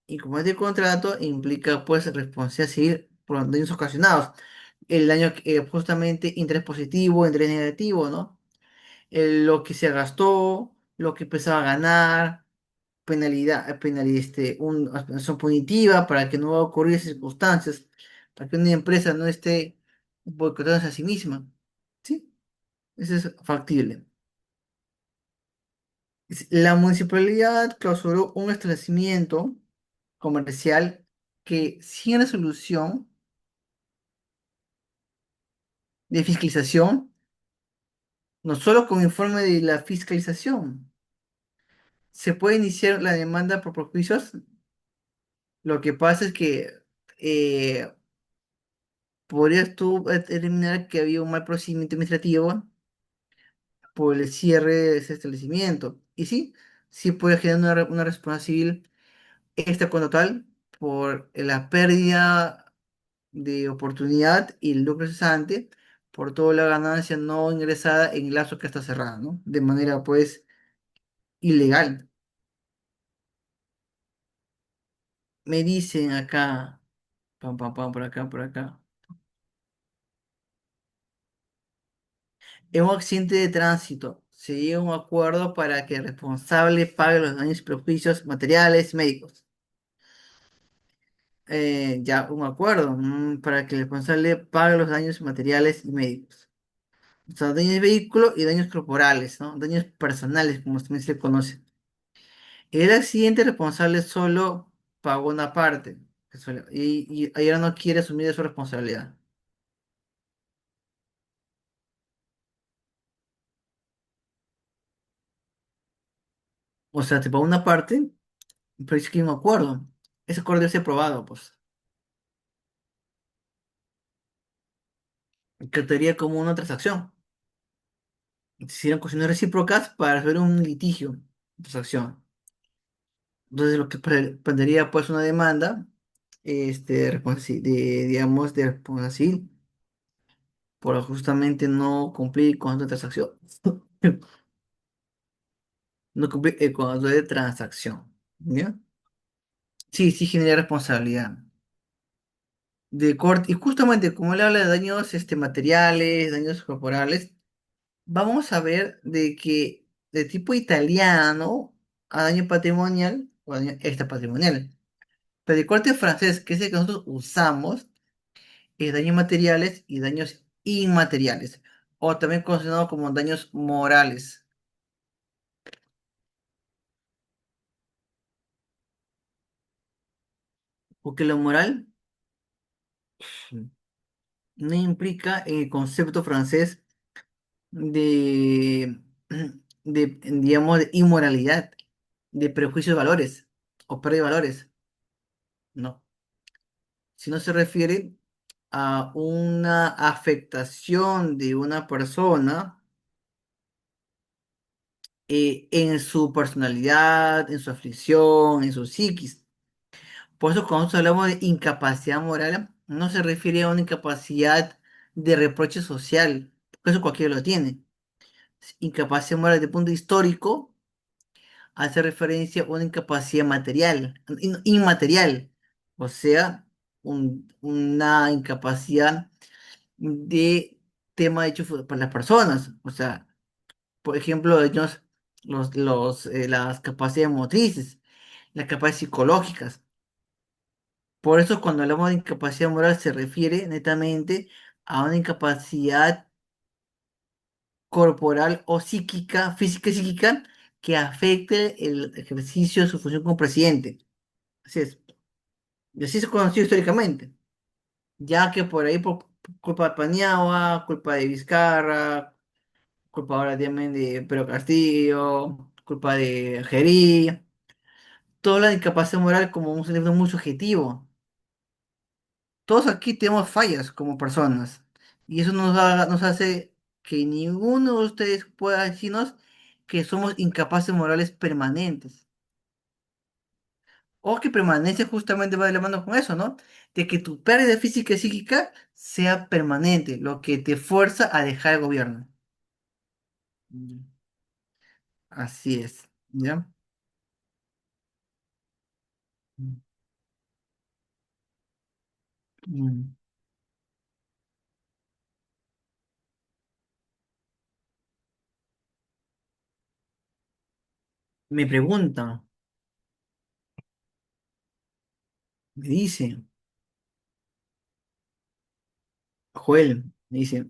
Incumplimiento de contrato implica, pues, responsabilidad civil por los daños ocasionados. El daño, justamente, interés positivo, interés negativo, ¿no? Lo que se gastó, lo que empezaba a ganar, una sanción punitiva para que no va a ocurrir esas circunstancias, para que una empresa no esté boicotándose a sí misma. ¿Sí? Eso es factible. La municipalidad clausuró un establecimiento comercial que sin resolución de fiscalización, no solo con informe de la fiscalización, se puede iniciar la demanda por perjuicios. Lo que pasa es que eh, podrías tú determinar que había un mal procedimiento administrativo por el cierre de ese establecimiento. Y sí, sí puede generar una responsabilidad civil extra con total por la pérdida de oportunidad y el lucro cesante por toda la ganancia no ingresada en el lazo que está cerrado, ¿no? De manera, pues, ilegal. Me dicen acá, pam, pam, pam, por acá, por acá. En un accidente de tránsito, se llega a un acuerdo para que el responsable pague los daños y perjuicios materiales y médicos. Ya, un acuerdo para que el responsable pague los daños materiales y médicos. O sea, daños de vehículo y daños corporales, ¿no? Daños personales, como también se le conoce. El accidente responsable solo pagó una parte y ahora no quiere asumir su responsabilidad. O sea, te pagó una parte, pero dice que hay un acuerdo. Ese acuerdo debe ser aprobado, pues. Trataría como una transacción. Se hicieron cuestiones recíprocas para resolver un litigio, transacción. Entonces, lo que prendería pues una demanda, digamos, de responsabilidad civil por justamente no cumplir con esta transacción. No cumplir el contrato de transacción. ¿Ya? Sí, sí genera responsabilidad de corte. Y justamente como él habla de daños materiales, daños corporales, vamos a ver de que de tipo italiano a daño patrimonial o daño extrapatrimonial. Pero de corte francés, que es el que nosotros usamos, es daños materiales y daños inmateriales, o también considerado como daños morales. Porque lo moral no implica el concepto francés de, digamos, de inmoralidad, de prejuicios de valores o pérdida de valores, no. Sino se refiere a una afectación de una persona en su personalidad, en su aflicción, en su psiquis. Por eso cuando nosotros hablamos de incapacidad moral, no se refiere a una incapacidad de reproche social, porque eso cualquiera lo tiene. Incapacidad moral desde el punto histórico hace referencia a una incapacidad material, inmaterial, o sea, una incapacidad de tema hecho para las personas. O sea, por ejemplo, ellos, las capacidades motrices, las capacidades psicológicas. Por eso cuando hablamos de incapacidad moral se refiere netamente a una incapacidad corporal o psíquica, física y psíquica, que afecte el ejercicio de su función como presidente. Así es. Y así es conocido históricamente. Ya que por ahí, por culpa de Paniagua, culpa de Vizcarra, culpa ahora también de Pedro Castillo, culpa de Gerí, toda la incapacidad moral como un cerebro muy subjetivo. Todos aquí tenemos fallas como personas. Y eso nos hace que ninguno de ustedes pueda decirnos que somos incapaces morales permanentes. O que permanece justamente va de la mano con eso, ¿no? De que tu pérdida física y psíquica sea permanente, lo que te fuerza a dejar el gobierno. Mm. Así es, ¿ya? Mm. Mm. Me preguntan, me dice, Joel, me dice,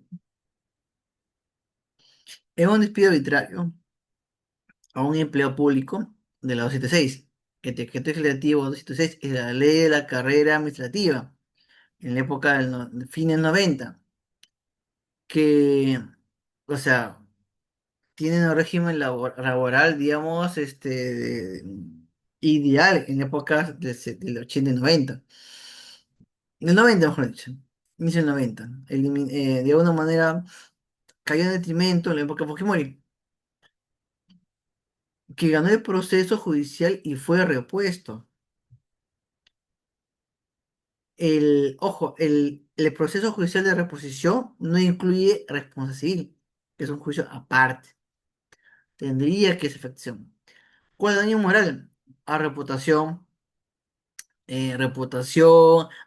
es un despido arbitrario a un empleo público de la 276. El decreto legislativo 276 es la ley de la carrera administrativa en la época de fines 90 que, o sea, tienen un régimen laboral, digamos, ideal en épocas del 80 y 90. Del 90, mejor dicho. Inicio del 90. De alguna manera cayó en detrimento en la época de Fujimori, que ganó el proceso judicial y fue repuesto. Ojo, el proceso judicial de reposición no incluye responsabilidad civil, que es un juicio aparte. Tendría que ser efección. ¿Cuál es el daño moral? A reputación,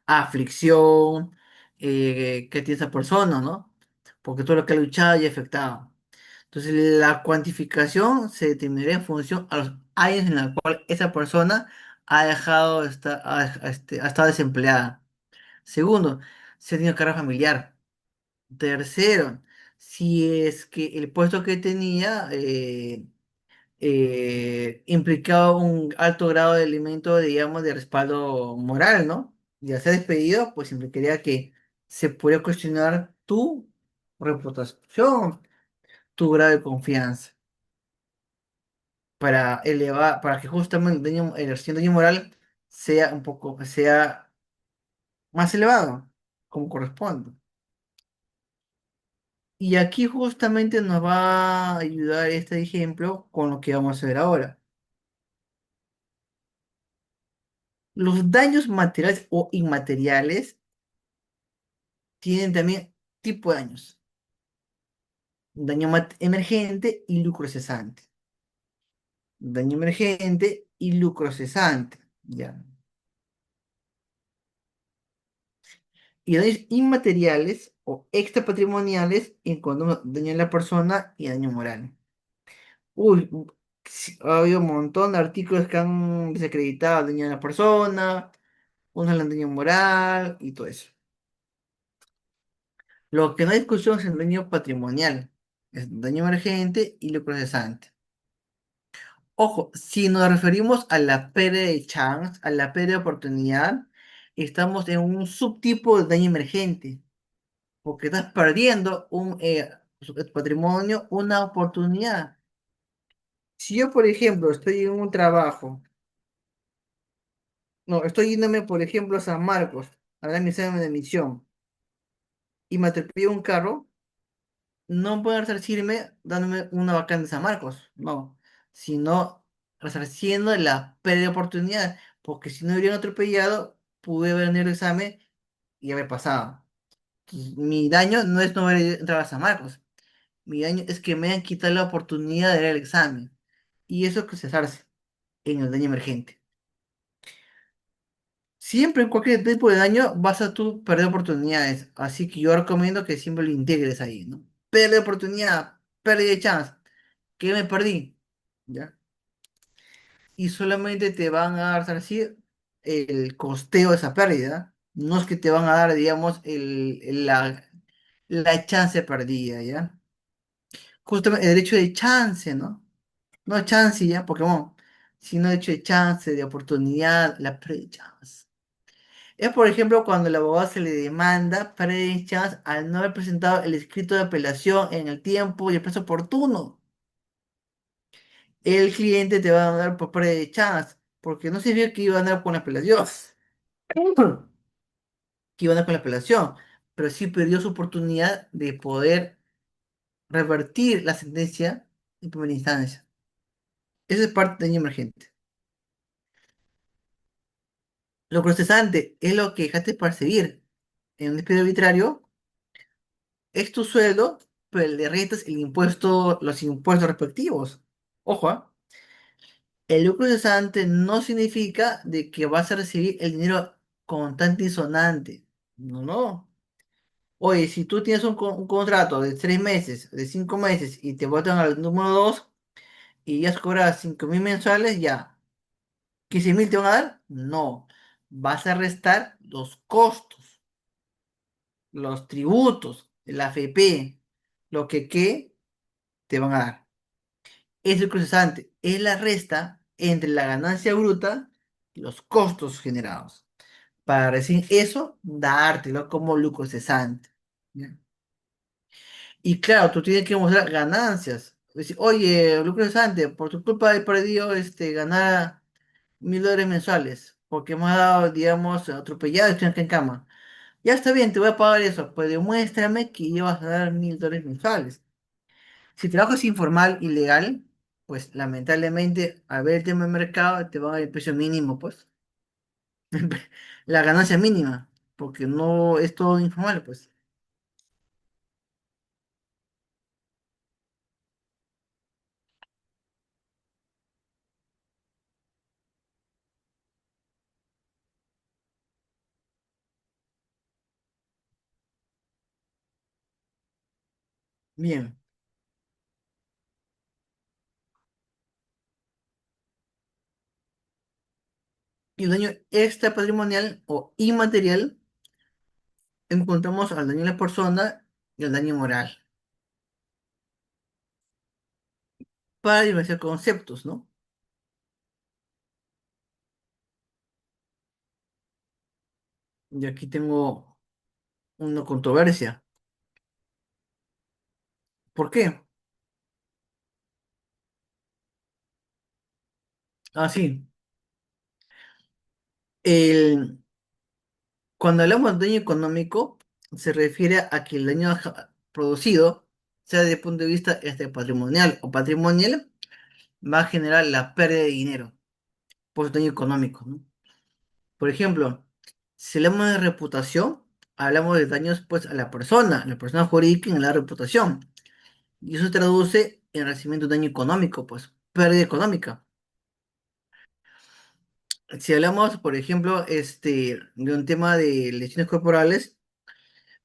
aflicción, que tiene esa persona, ¿no? Porque todo lo que ha luchado y afectado. Entonces, la cuantificación se determinará en función a los años en los cuales esa persona ha dejado, ha estado desempleada. Segundo, si ha tenido carga familiar. Tercero, si es que el puesto que tenía implicaba un alto grado de elemento, digamos, de respaldo moral, ¿no? Y al ser despedido, pues implicaría que se podría cuestionar tu reputación, tu grado de confianza, para elevar, para que justamente el daño moral sea un poco, sea más elevado, como corresponde. Y aquí justamente nos va a ayudar este ejemplo con lo que vamos a ver ahora. Los daños materiales o inmateriales tienen también tipo de daños. Daño emergente y lucro cesante. Daño emergente y lucro cesante. Ya. Y daños inmateriales o extrapatrimoniales en cuanto a daño en la persona y daño moral. Uy, sí, ha habido un montón de artículos que han desacreditado daño en la persona, uno el daño moral y todo eso. Lo que no hay discusión es el daño patrimonial. Es daño emergente y lucro cesante. Ojo, si nos referimos a la pérdida de chance, a la pérdida de oportunidad, estamos en un subtipo de daño emergente, porque estás perdiendo tu patrimonio, una oportunidad. Si yo, por ejemplo, estoy en un trabajo, no, estoy yéndome, por ejemplo, a San Marcos, a dar mi examen de admisión, y me atropelló un carro, no puedo resarcirme dándome una vacante de San Marcos, no, sino resarciendo la pérdida de oportunidad, porque si no hubieran atropellado, pude haber tenido el examen y haber pasado. Entonces, mi daño no es no haber entrado a San Marcos, mi daño es que me han quitado la oportunidad de dar el examen, y eso es que cesarse en el daño emergente. Siempre en cualquier tipo de daño vas a tú perder oportunidades, así que yo recomiendo que siempre lo integres ahí, ¿no? Pérdida de oportunidad, pérdida de chance. ¿Qué me perdí? ¿Ya? Y solamente te van a dar, resarcir el costeo de esa pérdida. No es que te van a dar, digamos, la chance perdida, ¿ya? Justamente el derecho de chance, ¿no? No chance, ¿ya? Pokémon, sino derecho de chance, de oportunidad, la pérdida de chance. Es, por ejemplo, cuando el abogado se le demanda pérdida de chance al no haber presentado el escrito de apelación en el tiempo y el plazo oportuno. El cliente te va a dar por pérdida de chance, porque no se vio que iba a andar con la apelación, que iba a andar con la apelación, pero sí perdió su oportunidad de poder revertir la sentencia en primera instancia. Esa es parte de daño emergente. Lo procesante es lo que dejaste percibir en un despido arbitrario, es tu sueldo, pero le restas el impuesto, los impuestos respectivos. Ojo, ¿ah? El lucro cesante no significa de que vas a recibir el dinero contante y sonante. No, no. Oye, si tú tienes un contrato de 3 meses, de 5 meses, y te votan al número 2 y ya has cobrado 5.000 mensuales, ya. ¿15.000 te van a dar? No. Vas a restar los costos, los tributos, el AFP, lo que te van a dar. Es el crucesante, es la resta entre la ganancia bruta y los costos generados. Para decir eso, dártelo como lucro cesante. ¿Ya? Y claro, tú tienes que mostrar ganancias. Decir, oye, lucro cesante, por tu culpa he perdido ganar $1.000 mensuales, porque me ha dado, digamos, atropellado y estoy acá en cama. Ya está bien, te voy a pagar eso, pues demuéstrame que ibas a dar $1.000 mensuales. Si trabajas informal, ilegal, pues lamentablemente, al ver el tema del mercado, te van a dar el precio mínimo, pues, la ganancia mínima, porque no es todo informal, pues. Bien, y el daño extrapatrimonial o inmaterial, encontramos al daño a la persona y al daño moral, para diferenciar conceptos, ¿no? Y aquí tengo una controversia. ¿Por qué? Ah, sí. El, Cuando hablamos de daño económico, se refiere a que el daño producido, sea desde el punto de vista patrimonial o patrimonial, va a generar la pérdida de dinero por daño económico, ¿no? Por ejemplo, si hablamos de reputación, hablamos de daños pues a la persona jurídica en la reputación. Y eso se traduce en recibimiento de daño económico, pues pérdida económica. Si hablamos, por ejemplo, de un tema de lesiones corporales,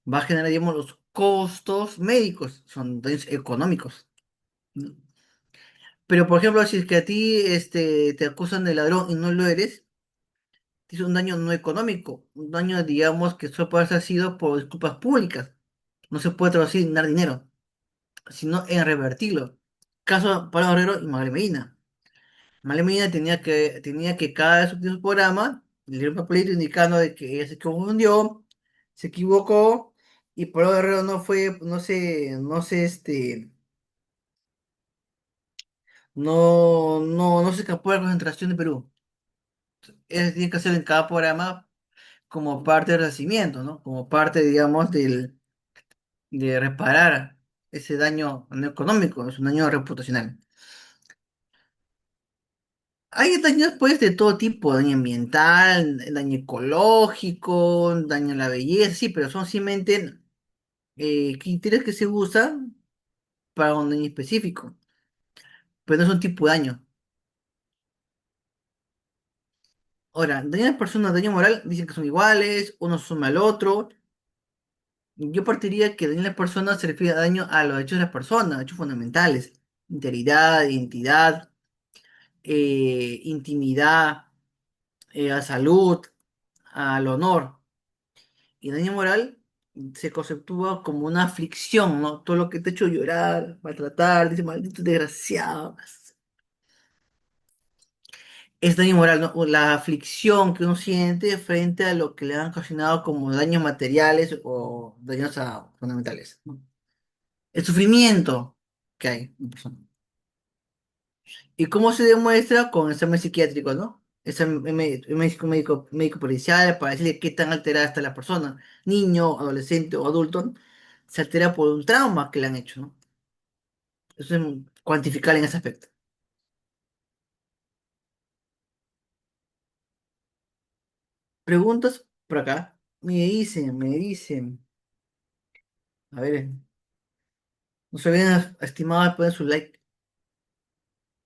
va a generar, digamos, los costos médicos, son daños económicos, ¿no? Pero, por ejemplo, si es que a ti te acusan de ladrón y no lo eres, es un daño no económico, un daño, digamos, que solo puede ser sido por disculpas públicas. No se puede traducir en dar dinero, sino en revertirlo. Caso Pablo Herrero y Magle Medina. Magle Medina tenía que cada vez subir su programa, Le dio un papelito indicando de que ella se confundió, se equivocó, y Pablo Guerrero no fue, no se escapó de la concentración de Perú. Él tiene que hacer en cada programa como parte del nacimiento, ¿no? Como parte, digamos, de reparar ese daño no económico, es un daño reputacional. Hay daños, pues, de todo tipo, daño ambiental, daño ecológico, daño a la belleza, sí, pero son simplemente criterios que se usan para un daño específico, pero no es un tipo de daño. Ahora, daño a las personas, daño moral, dicen que son iguales, uno suma al otro. Yo partiría que daño a las personas se refiere a daño a los hechos de las personas, hechos fundamentales, integridad, identidad, intimidad, a salud, al honor. Y daño moral se conceptúa como una aflicción, ¿no? Todo lo que te ha hecho llorar, maltratar, dice maldito desgraciado. Es daño moral, ¿no? O la aflicción que uno siente frente a lo que le han ocasionado como daños materiales o daños fundamentales, ¿no? El sufrimiento que hay en la persona. ¿Y cómo se demuestra? Con examen psiquiátrico, ¿no? Examen médico policial para decirle qué tan alterada está la persona, niño, adolescente o adulto, se altera por un trauma que le han hecho, ¿no? Eso es cuantificar en ese aspecto. Preguntas por acá. Me dicen. A ver, no se olviden, estimados, de poner su like.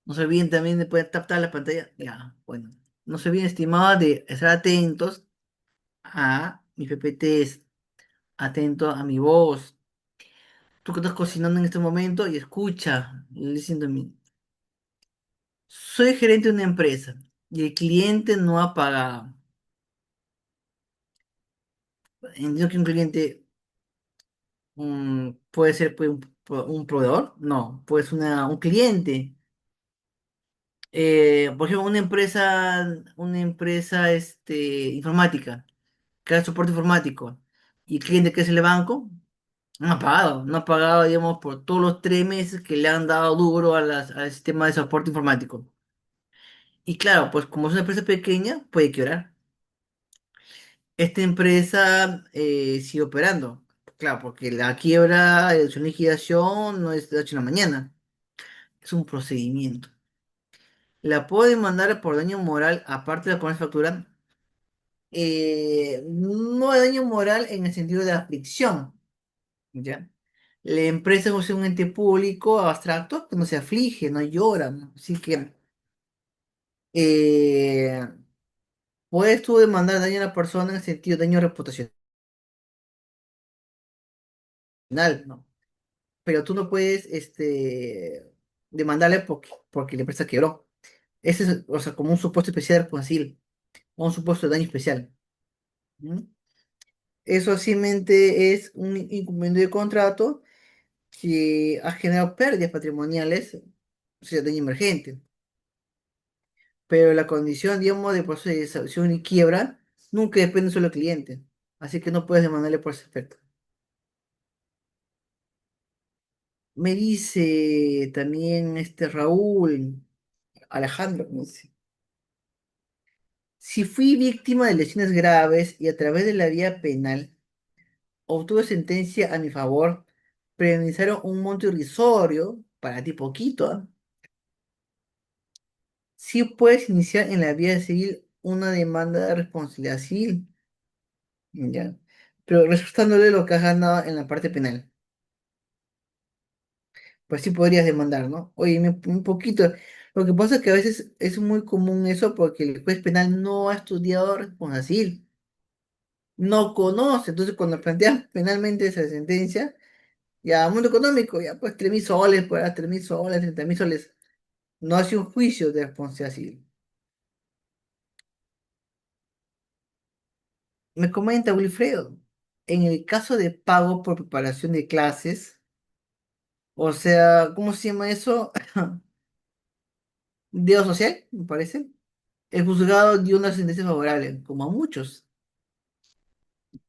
No se olviden también de poder tapar la pantalla. Ya, bueno. No se olviden, estimados, de estar atentos a mis PPTs, atentos a mi voz. Tú que estás cocinando en este momento y escucha, listen to me. Soy gerente de una empresa y el cliente no ha pagado. Entiendo que un cliente puede ser pues, un proveedor, no, pues un cliente. Por ejemplo, una empresa informática, que da soporte informático, y el cliente que es el banco, no ha pagado, digamos, por todos los 3 meses que le han dado duro al sistema de soporte informático. Y claro, pues como es una empresa pequeña, puede quebrar. Esta empresa sigue operando. Claro, porque la quiebra, su liquidación no es de la noche a la mañana, es un procedimiento. La puedo demandar por daño moral aparte de la factura. No hay daño moral en el sentido de aflicción, ¿ya? La empresa es un ente público abstracto que no se aflige, no llora, ¿no? Así que eh, puedes tú demandar daño a la persona en el sentido de daño reputacional, ¿no? Pero tú no puedes demandarle porque la empresa quebró. Ese es, o sea, como un supuesto especial de responsabilidad o un supuesto de daño especial. ¿Mm? Eso simplemente es un incumplimiento de contrato que ha generado pérdidas patrimoniales, o sea, daño emergente. Pero la condición, digamos, de proceso de desahucio y quiebra nunca depende solo del cliente. Así que no puedes demandarle por ese efecto. Me dice también Raúl Alejandro, me dice, si fui víctima de lesiones graves y a través de la vía penal obtuve sentencia a mi favor, penalizaron un monto irrisorio, para ti poquito, ¿ah? Sí puedes iniciar en la vía civil una demanda de responsabilidad civil, ¿ya? Pero restándole lo que has ganado en la parte penal, pues sí podrías demandar, ¿no? Oye, un poquito. Lo que pasa es que a veces es muy común eso porque el juez penal no ha estudiado responsabilidad civil, no conoce. Entonces, cuando planteas penalmente esa sentencia, ya, mundo económico, ya pues 3.000 soles, pues 3.000 soles, 30.000 soles. No hace un juicio de responsabilidad civil. Me comenta Wilfredo, en el caso de pago por preparación de clases, o sea, ¿cómo se llama eso? Dedo social, me parece. El juzgado dio una sentencia favorable, como a muchos.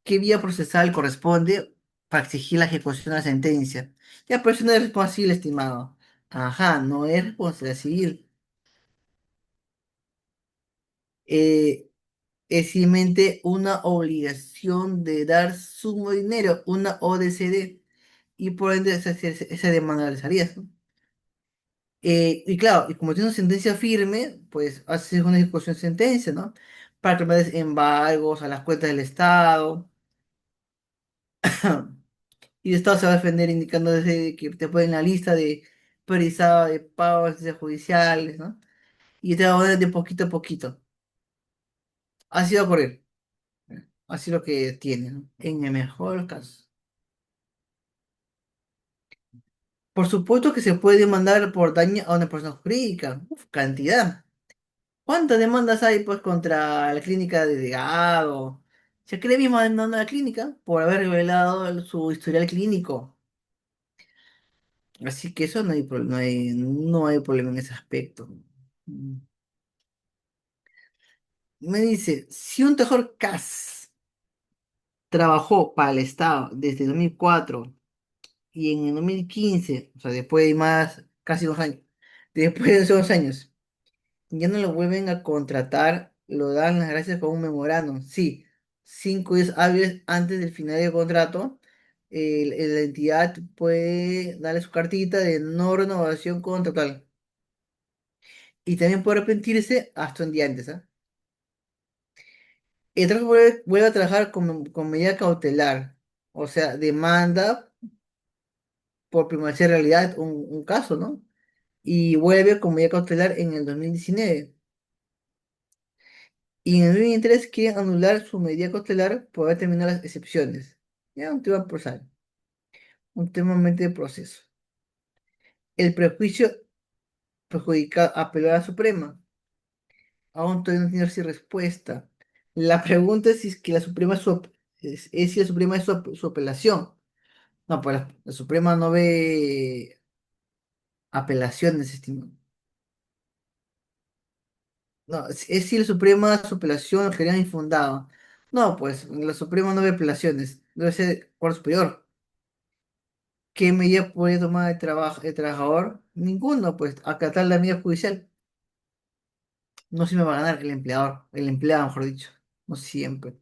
¿Qué vía procesal corresponde para exigir la ejecución de la sentencia? Ya, pero eso no es responsable, estimado. Ajá, no es responsabilidad civil. Eh, es simplemente una obligación de dar sumo dinero, una ODCD, y por ende esa demanda la harías, ¿no? Y claro, y como tiene una sentencia firme, pues haces una ejecución de sentencia, ¿no? Para que me des embargos a las cuentas del Estado. Y el Estado se va a defender indicando desde que te ponen la lista de priorizada de pagos judiciales, ¿no? Y te va a dar de poquito a poquito. Así va a ocurrir. Así lo que tiene, ¿no? En el mejor caso. Por supuesto que se puede demandar por daño a una persona jurídica. Uf, cantidad. ¿Cuántas demandas hay pues contra la clínica de Delgado? Se cree mismo demandando a la clínica por haber revelado su historial clínico. Así que eso no hay problema en ese aspecto. Mm. Me dice, si un tejedor CAS trabajó para el Estado desde 2004 y en el 2015, o sea, después de más, casi 2 años, después de esos 2 años, ya no lo vuelven a contratar, lo dan las gracias con un memorándum. Sí, 5 días hábiles antes del final del contrato, la entidad puede darle su cartita de no renovación contratal. Y también puede arrepentirse hasta un día antes, ¿ah? Y entonces vuelve a trabajar con medida cautelar. O sea, demanda por primacía de realidad un caso, ¿no? Y vuelve con medida cautelar en el 2019. Y en el 2023 quieren anular su medida cautelar por haber terminado las excepciones. Ya un tema procesal, un tema mente de proceso. El prejuicio perjudica apelar a la Suprema. Aún todavía no tiene así respuesta. La pregunta es si es que la Suprema es si la Suprema es su apelación. No, pues la Suprema no ve apelaciones, estimado. No, es si la Suprema su apelación querían infundado. No, pues la Suprema no ve apelaciones. Debe ser el Cuarto Superior. ¿Qué medida puede tomar el trabajador? Ninguno, pues acatar la medida judicial. No siempre va a ganar el empleador, el empleado, mejor dicho. No siempre.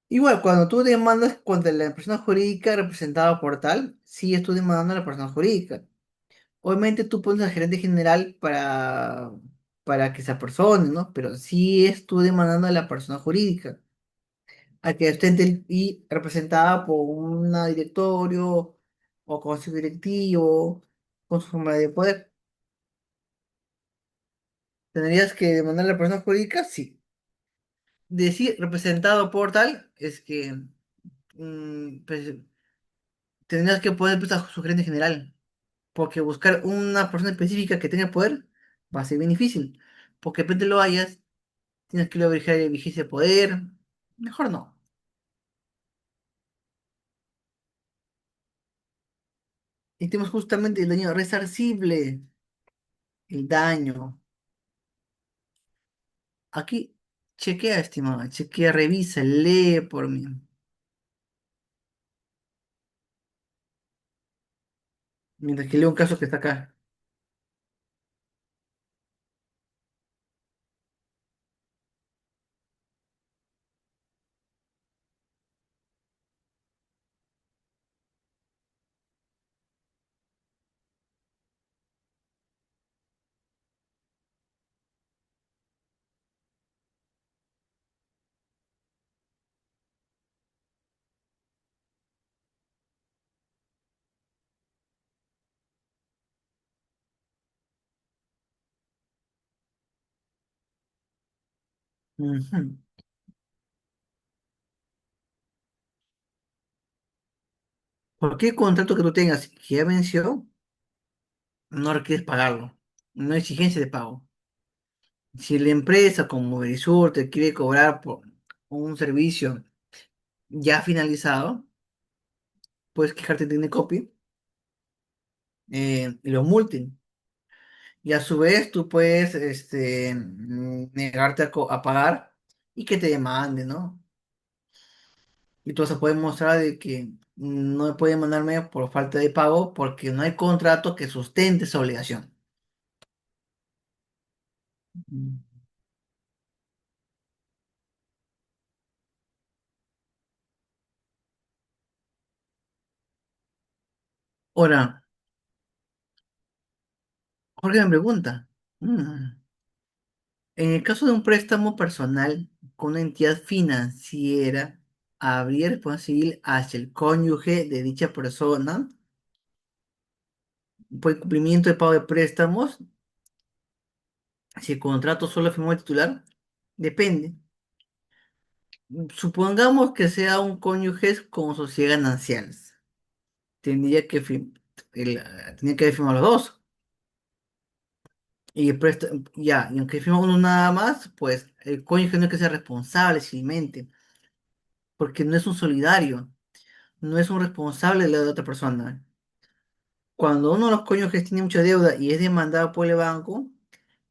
Igual, cuando tú demandas contra la persona jurídica representada por tal, sí estás demandando a la persona jurídica. Obviamente tú pones al gerente general para que se apersone, ¿no? Pero sí estuve demandando a la persona jurídica, a que esté y representada por un directorio o consejo directivo, con su forma de poder. ¿Tendrías que demandar a la persona jurídica? Sí. Decir representado por tal es que pues, tendrías que poner pues, a su gerente general. Porque buscar una persona específica que tenga poder va a ser bien difícil. Porque de repente lo hayas. Tienes que luego verificar vigencia de poder. Mejor no. Y tenemos justamente el daño resarcible, el daño. Aquí, chequea, estimado, chequea, revisa, lee por mí. Mientras que leo un caso que está acá. Ujú. Cualquier contrato que tú tengas que ya venció, no requieres pagarlo. No hay exigencia de pago. Si la empresa como Verisur te quiere cobrar por un servicio ya finalizado, puedes quejarte de copy y lo multen. Y a su vez tú puedes negarte a pagar y que te demanden, ¿no? Y tú se puede mostrar de que no puede mandarme por falta de pago porque no hay contrato que sustente esa obligación. Mm. Ahora, Jorge me pregunta, mm, en el caso de un préstamo personal con una entidad financiera, ¿habría responsabilidad civil hacia el cónyuge de dicha persona por el cumplimiento de pago de préstamos? Si el contrato solo firmó el titular, depende. Supongamos que sea un cónyuge con sociedad gananciales. Tendría que, tendría que firmar los dos. Y aunque firma uno nada más, pues el cónyuge no es que sea responsable civilmente, porque no es un solidario, no es un responsable de la de otra persona. Cuando uno de los cónyuges tiene mucha deuda y es demandado por el banco,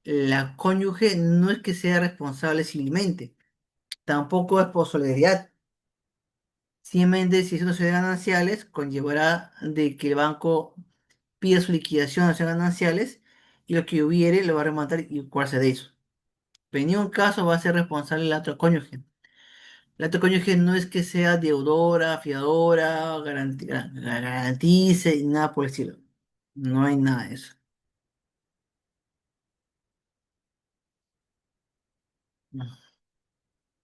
la cónyuge no es que sea responsable civilmente, tampoco es por solidaridad. Simplemente si es una sociedad de gananciales, conllevará de que el banco pida su liquidación de acciones gananciales y lo que hubiere lo va a rematar y ocuparse de eso. Pero en ningún caso va a ser responsable el otro cónyuge. El otro cónyuge no es que sea deudora, fiadora, garantice, y nada por el estilo. No hay nada de eso.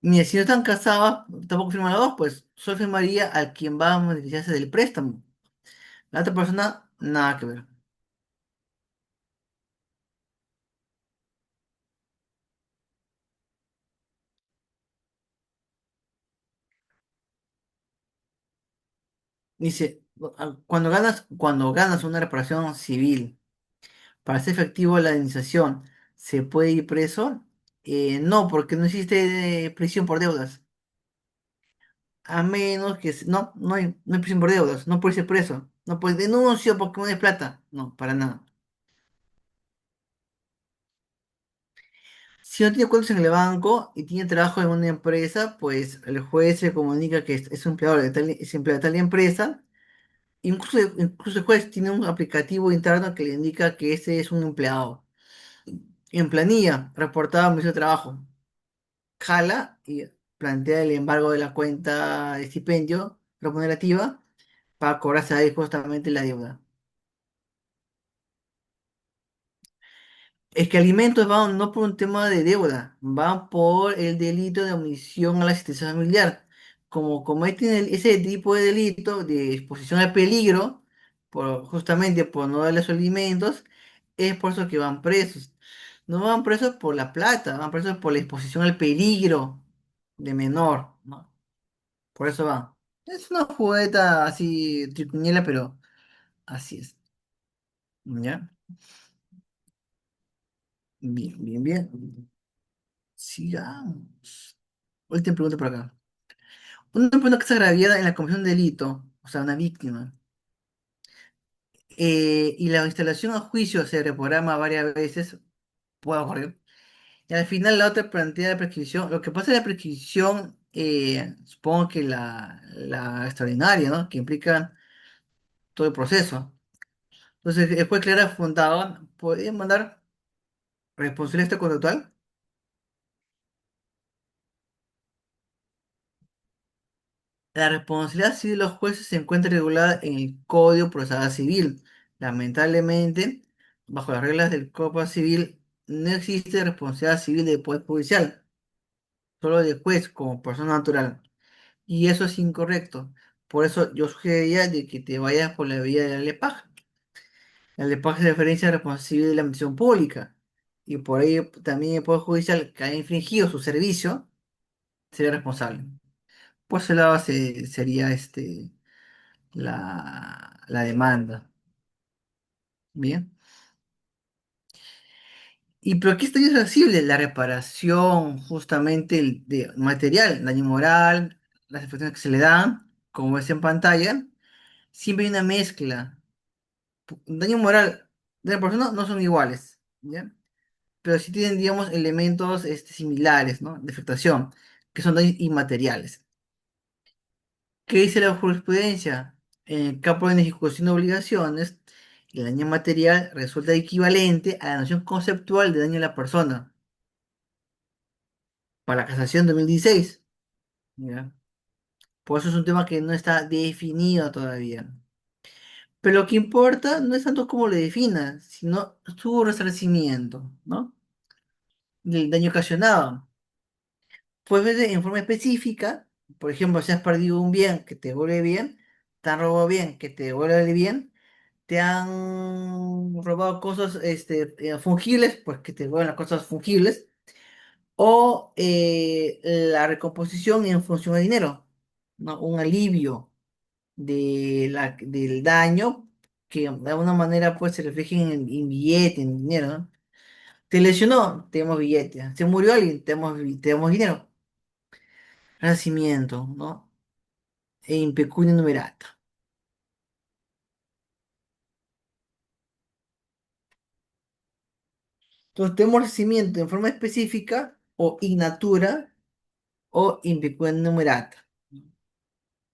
Ni si no están casados, tampoco firman los dos, pues solo firmaría al quien va a beneficiarse del préstamo. La otra persona, nada que ver. Dice, cuando ganas una reparación civil para hacer efectivo la indemnización, ¿se puede ir preso? No, porque no existe prisión por deudas. A menos que... No, no hay prisión por deudas. No puede ser preso. No puede denuncio porque no hay plata. No, para nada. Si no tiene cuentas en el banco y tiene trabajo en una empresa, pues el juez se comunica que es empleador es empleado de tal empresa. Incluso el juez tiene un aplicativo interno que le indica que ese es un empleado. En planilla, reportado al Ministerio de Trabajo. Jala y plantea el embargo de la cuenta de estipendio remunerativa para cobrarse ahí justamente la deuda. Es que alimentos van no por un tema de deuda, van por el delito de omisión a la asistencia familiar. Como cometen ese tipo de delito de exposición al peligro, justamente por no darle los alimentos, es por eso que van presos. No van presos por la plata, van presos por la exposición al peligro de menor, ¿no? Por eso van. Es una jugueta así triquiñuela, pero así es. ¿Ya? Bien, bien, bien. Sigamos. Última pregunta por acá. Una persona que está agraviada en la comisión de delito, o sea, una víctima, y la instalación a juicio se reprograma varias veces, puede ocurrir. Y al final la otra plantea la prescripción. Lo que pasa es la prescripción, supongo que la extraordinaria, ¿no? Que implica todo el proceso. Entonces, después Clara Fundada podría mandar responsabilidad este contractual. La responsabilidad civil de los jueces se encuentra regulada en el Código Procesal Civil. Lamentablemente, bajo las reglas del Código Civil, no existe responsabilidad civil del Poder Judicial, solo del juez como persona natural. Y eso es incorrecto. Por eso yo sugeriría de que te vayas por la vía de la LEPAJ. La LEPAJ hace referencia a la responsabilidad civil de la administración pública. Y por ello también el Poder Judicial que haya infringido su servicio sería responsable. Pues ese lado sería la demanda. Bien. Y pero aquí está sensible la reparación justamente de material, daño moral, las afecciones que se le dan, como ves en pantalla, siempre hay una mezcla, Daño moral de la persona no son iguales, ¿ya? Pero sí tienen, digamos, elementos similares, ¿no? De afectación, que son daños inmateriales. ¿Qué dice la jurisprudencia? En el campo de la ejecución de obligaciones, el daño material resulta equivalente a la noción conceptual de daño a la persona, para la casación 2016. ¿Ya? Por eso es un tema que no está definido todavía. Pero lo que importa no es tanto cómo lo defina, sino su resarcimiento, ¿no? Del daño ocasionado. Puedes ver en forma específica, por ejemplo, si has perdido un bien que te vuelve bien, te han robado bien que te vuelve bien, te han robado cosas fungibles, pues que te vuelven las cosas fungibles, o la recomposición en función de dinero, ¿no? Un alivio del daño que de alguna manera pues se refleja en billete, en dinero, ¿no? Te lesionó, tenemos billete. Se murió alguien, tenemos dinero. Nacimiento, ¿no? E in pecunia numerata. Entonces tenemos nacimiento en forma específica o in natura o in pecunia numerata.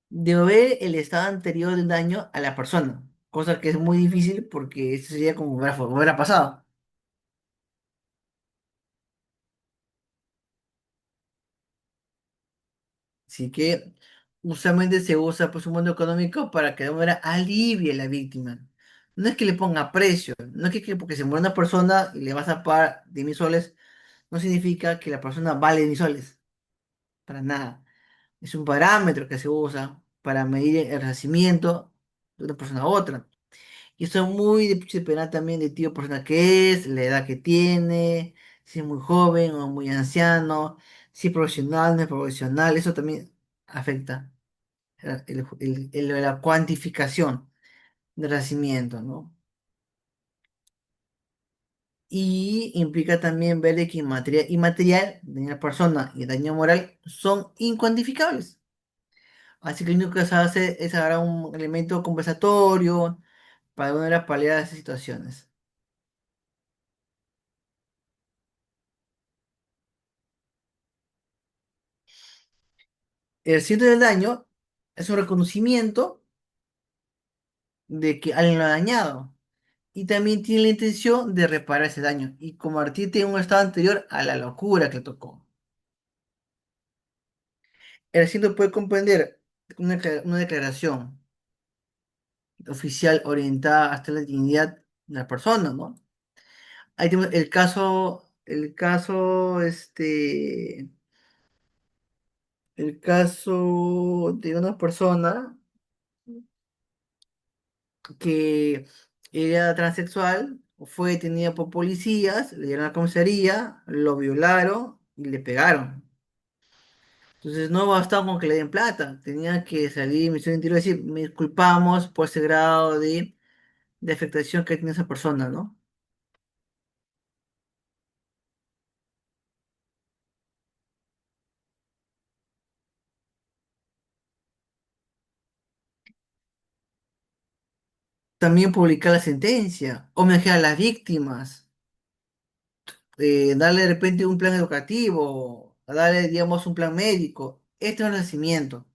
De ver el estado anterior del daño a la persona, cosa que es muy difícil porque eso sería como hubiera pasado. Así que usualmente se usa pues un mundo económico para que de alguna manera alivie a la víctima. No es que le ponga precio, no es que porque se muere una persona y le vas a pagar 10.000 soles, no significa que la persona vale 10.000 soles, para nada. Es un parámetro que se usa para medir el renacimiento de una persona a otra. Y eso es muy dependerá también de tipo de persona que es, la edad que tiene, si es muy joven o muy anciano, si es profesional, no es profesional, eso también afecta la cuantificación del nacimiento, ¿no? Y implica también ver de que inmaterial, daño a la persona y daño moral son incuantificables. Así que lo único que se hace es agarrar un elemento compensatorio para una paliar esas situaciones. El sitio del daño es un reconocimiento de que alguien lo ha dañado y también tiene la intención de reparar ese daño y convertirte en un estado anterior a la locura que tocó. El recinto puede comprender una declaración oficial orientada hasta la dignidad de la persona, ¿no? Ahí tenemos el caso de una persona que era transexual, fue detenida por policías, le dieron a la comisaría, lo violaron y le pegaron. Entonces no bastaba con que le den plata, tenía que salir Ministerio del Interior y decir, me disculpamos por ese grado de afectación que tiene esa persona, ¿no? También publicar la sentencia, homenajear a las víctimas, darle de repente un plan educativo, darle, digamos, un plan médico. Este es el nacimiento,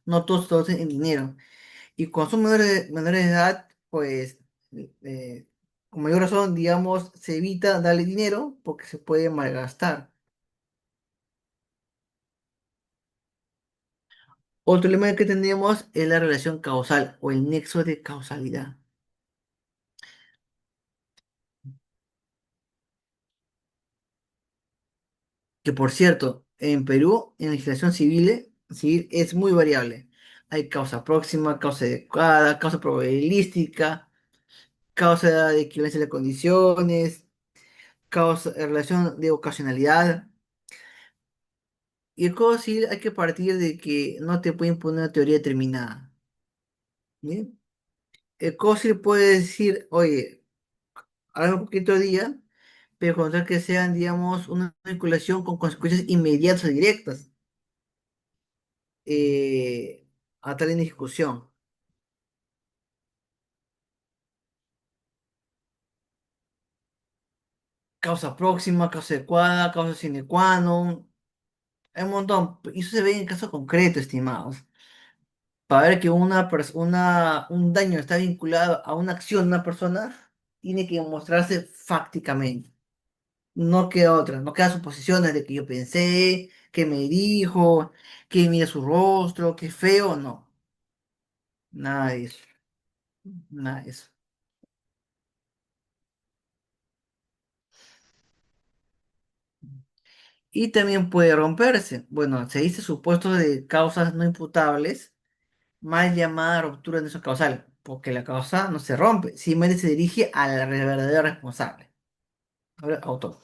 no todos se traducen en dinero. Y cuando son menores de edad, pues, con mayor razón, digamos, se evita darle dinero porque se puede malgastar. Otro elemento que tenemos es la relación causal o el nexo de causalidad. Que por cierto, en Perú, en legislación civil es muy variable. Hay causa próxima, causa adecuada, causa probabilística, causa de equivalencia de condiciones, causa, relación de ocasionalidad. Y el Código Civil hay que partir de que no te puede imponer una teoría determinada. ¿Bien? El Código Civil puede decir, oye, hágame un poquito de día, pero con tal que sean, digamos, una vinculación con consecuencias inmediatas o directas a tal en ejecución. causa próxima, causa adecuada, causa sine qua non. Hay un montón. Y eso se ve en caso concreto, estimados. Para ver que un daño está vinculado a una acción de una persona, tiene que mostrarse fácticamente. No queda otra, no queda suposiciones de que yo pensé, que me dijo, que mira su rostro, que feo, no. Nada de eso, nada de eso. Y también puede romperse. Bueno, se dice supuestos de causas no imputables, mal llamada ruptura de nexo causal, porque la causa no se rompe, simplemente se dirige al verdadero responsable, al autor.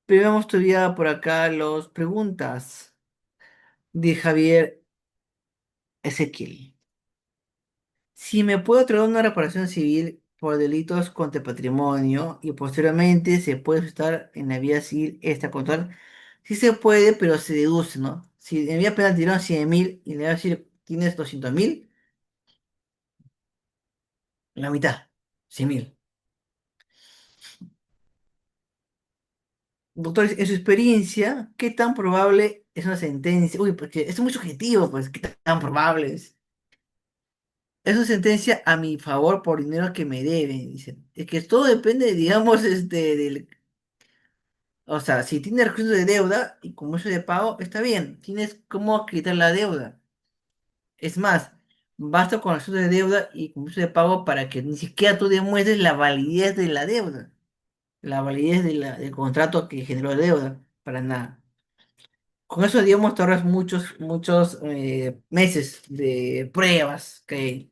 Pero vamos todavía por acá las preguntas de Javier Ezequiel. Si me puedo traer una reparación civil por delitos contra el patrimonio y posteriormente se puede estar en la vía civil esta control, sí se puede, pero se deduce, ¿no? Si en vía penal tiraron 100.000 y en la vía civil tienes 200.000, la mitad, 100.000. Doctor, en su experiencia, ¿qué tan probable es una sentencia? Uy, porque esto es muy subjetivo, pues, ¿qué tan probable es? Es una sentencia a mi favor por dinero que me deben, dicen. Es que todo depende, digamos, del. O sea, si tienes recursos de deuda y como eso de pago, está bien. Tienes cómo quitar la deuda. Es más, basta con recursos de deuda y como eso de pago para que ni siquiera tú demuestres la validez de la deuda. La validez del contrato que generó deuda. Para nada. Con eso, digamos, te ahorras muchos, muchos meses de pruebas que hay.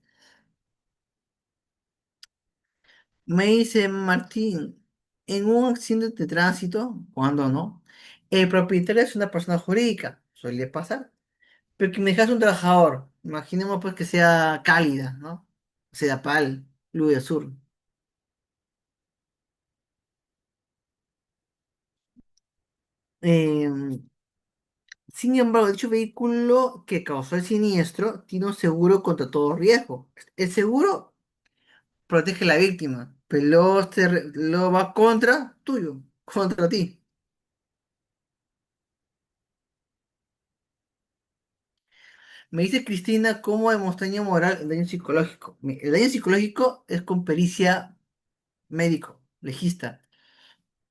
Me dice Martín, en un accidente de tránsito, cuando no, el propietario es una persona jurídica, suele pasar, pero que me dejas un trabajador, imaginemos pues que sea Cálida, ¿no? Sea PAL, Luz del Sur. Em, Sin embargo, dicho vehículo que causó el siniestro tiene un seguro contra todo riesgo. El seguro protege a la víctima, pero luego va contra tuyo, contra ti. Me dice Cristina cómo demostrar daño moral el daño psicológico. El daño psicológico es con pericia médico, legista.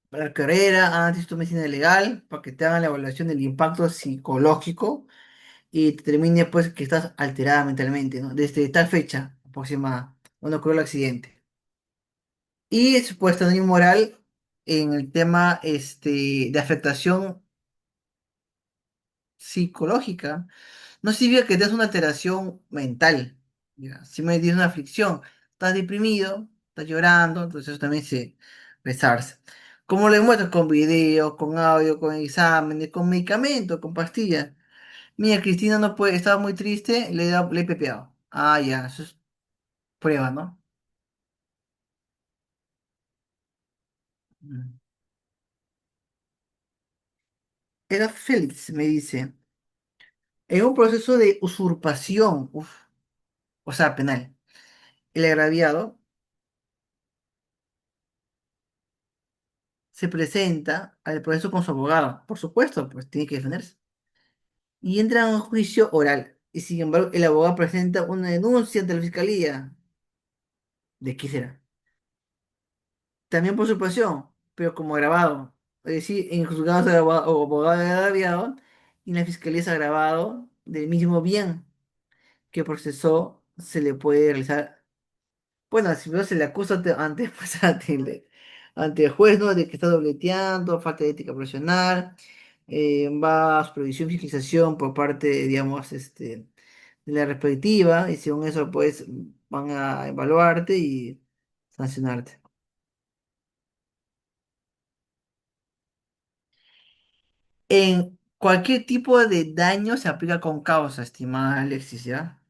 Para la carrera, antes tu medicina legal, para que te hagan la evaluación del impacto psicológico y te determine pues que estás alterada mentalmente, ¿no? Desde tal fecha aproximada, cuando ocurrió el accidente. Y supuesto daño moral en el tema de afectación psicológica. No significa que tengas una alteración mental, ya. Simplemente tienes una aflicción. Estás deprimido, estás llorando, entonces eso también se resarce. ¿Cómo lo demuestras? Con video, con audio, con exámenes, con medicamentos, con pastillas. Mira, Cristina no puede, estaba muy triste, le he pepeado. Ah, ya, eso es prueba, ¿no? Mm. Era Félix, me dice, en un proceso de usurpación, uf, o sea, penal. El agraviado se presenta al proceso con su abogado. Por supuesto, pues tiene que defenderse. Y entra a un juicio oral. Y sin embargo, el abogado presenta una denuncia ante la fiscalía. ¿De qué será? También por supresión, pero como agravado. Es decir, en juzgados de abogado de agraviado y en la fiscalía es agravado del mismo bien que procesó, se le puede realizar. Bueno, si no se le acusa pues, ante el juez, ¿no? De que está dobleteando, falta de ética profesional, va a supervisión y fiscalización por parte, digamos, de la respectiva, y según eso, pues, van a evaluarte y sancionarte. En cualquier tipo de daño se aplica con causa, estimada Alexis, ¿ya?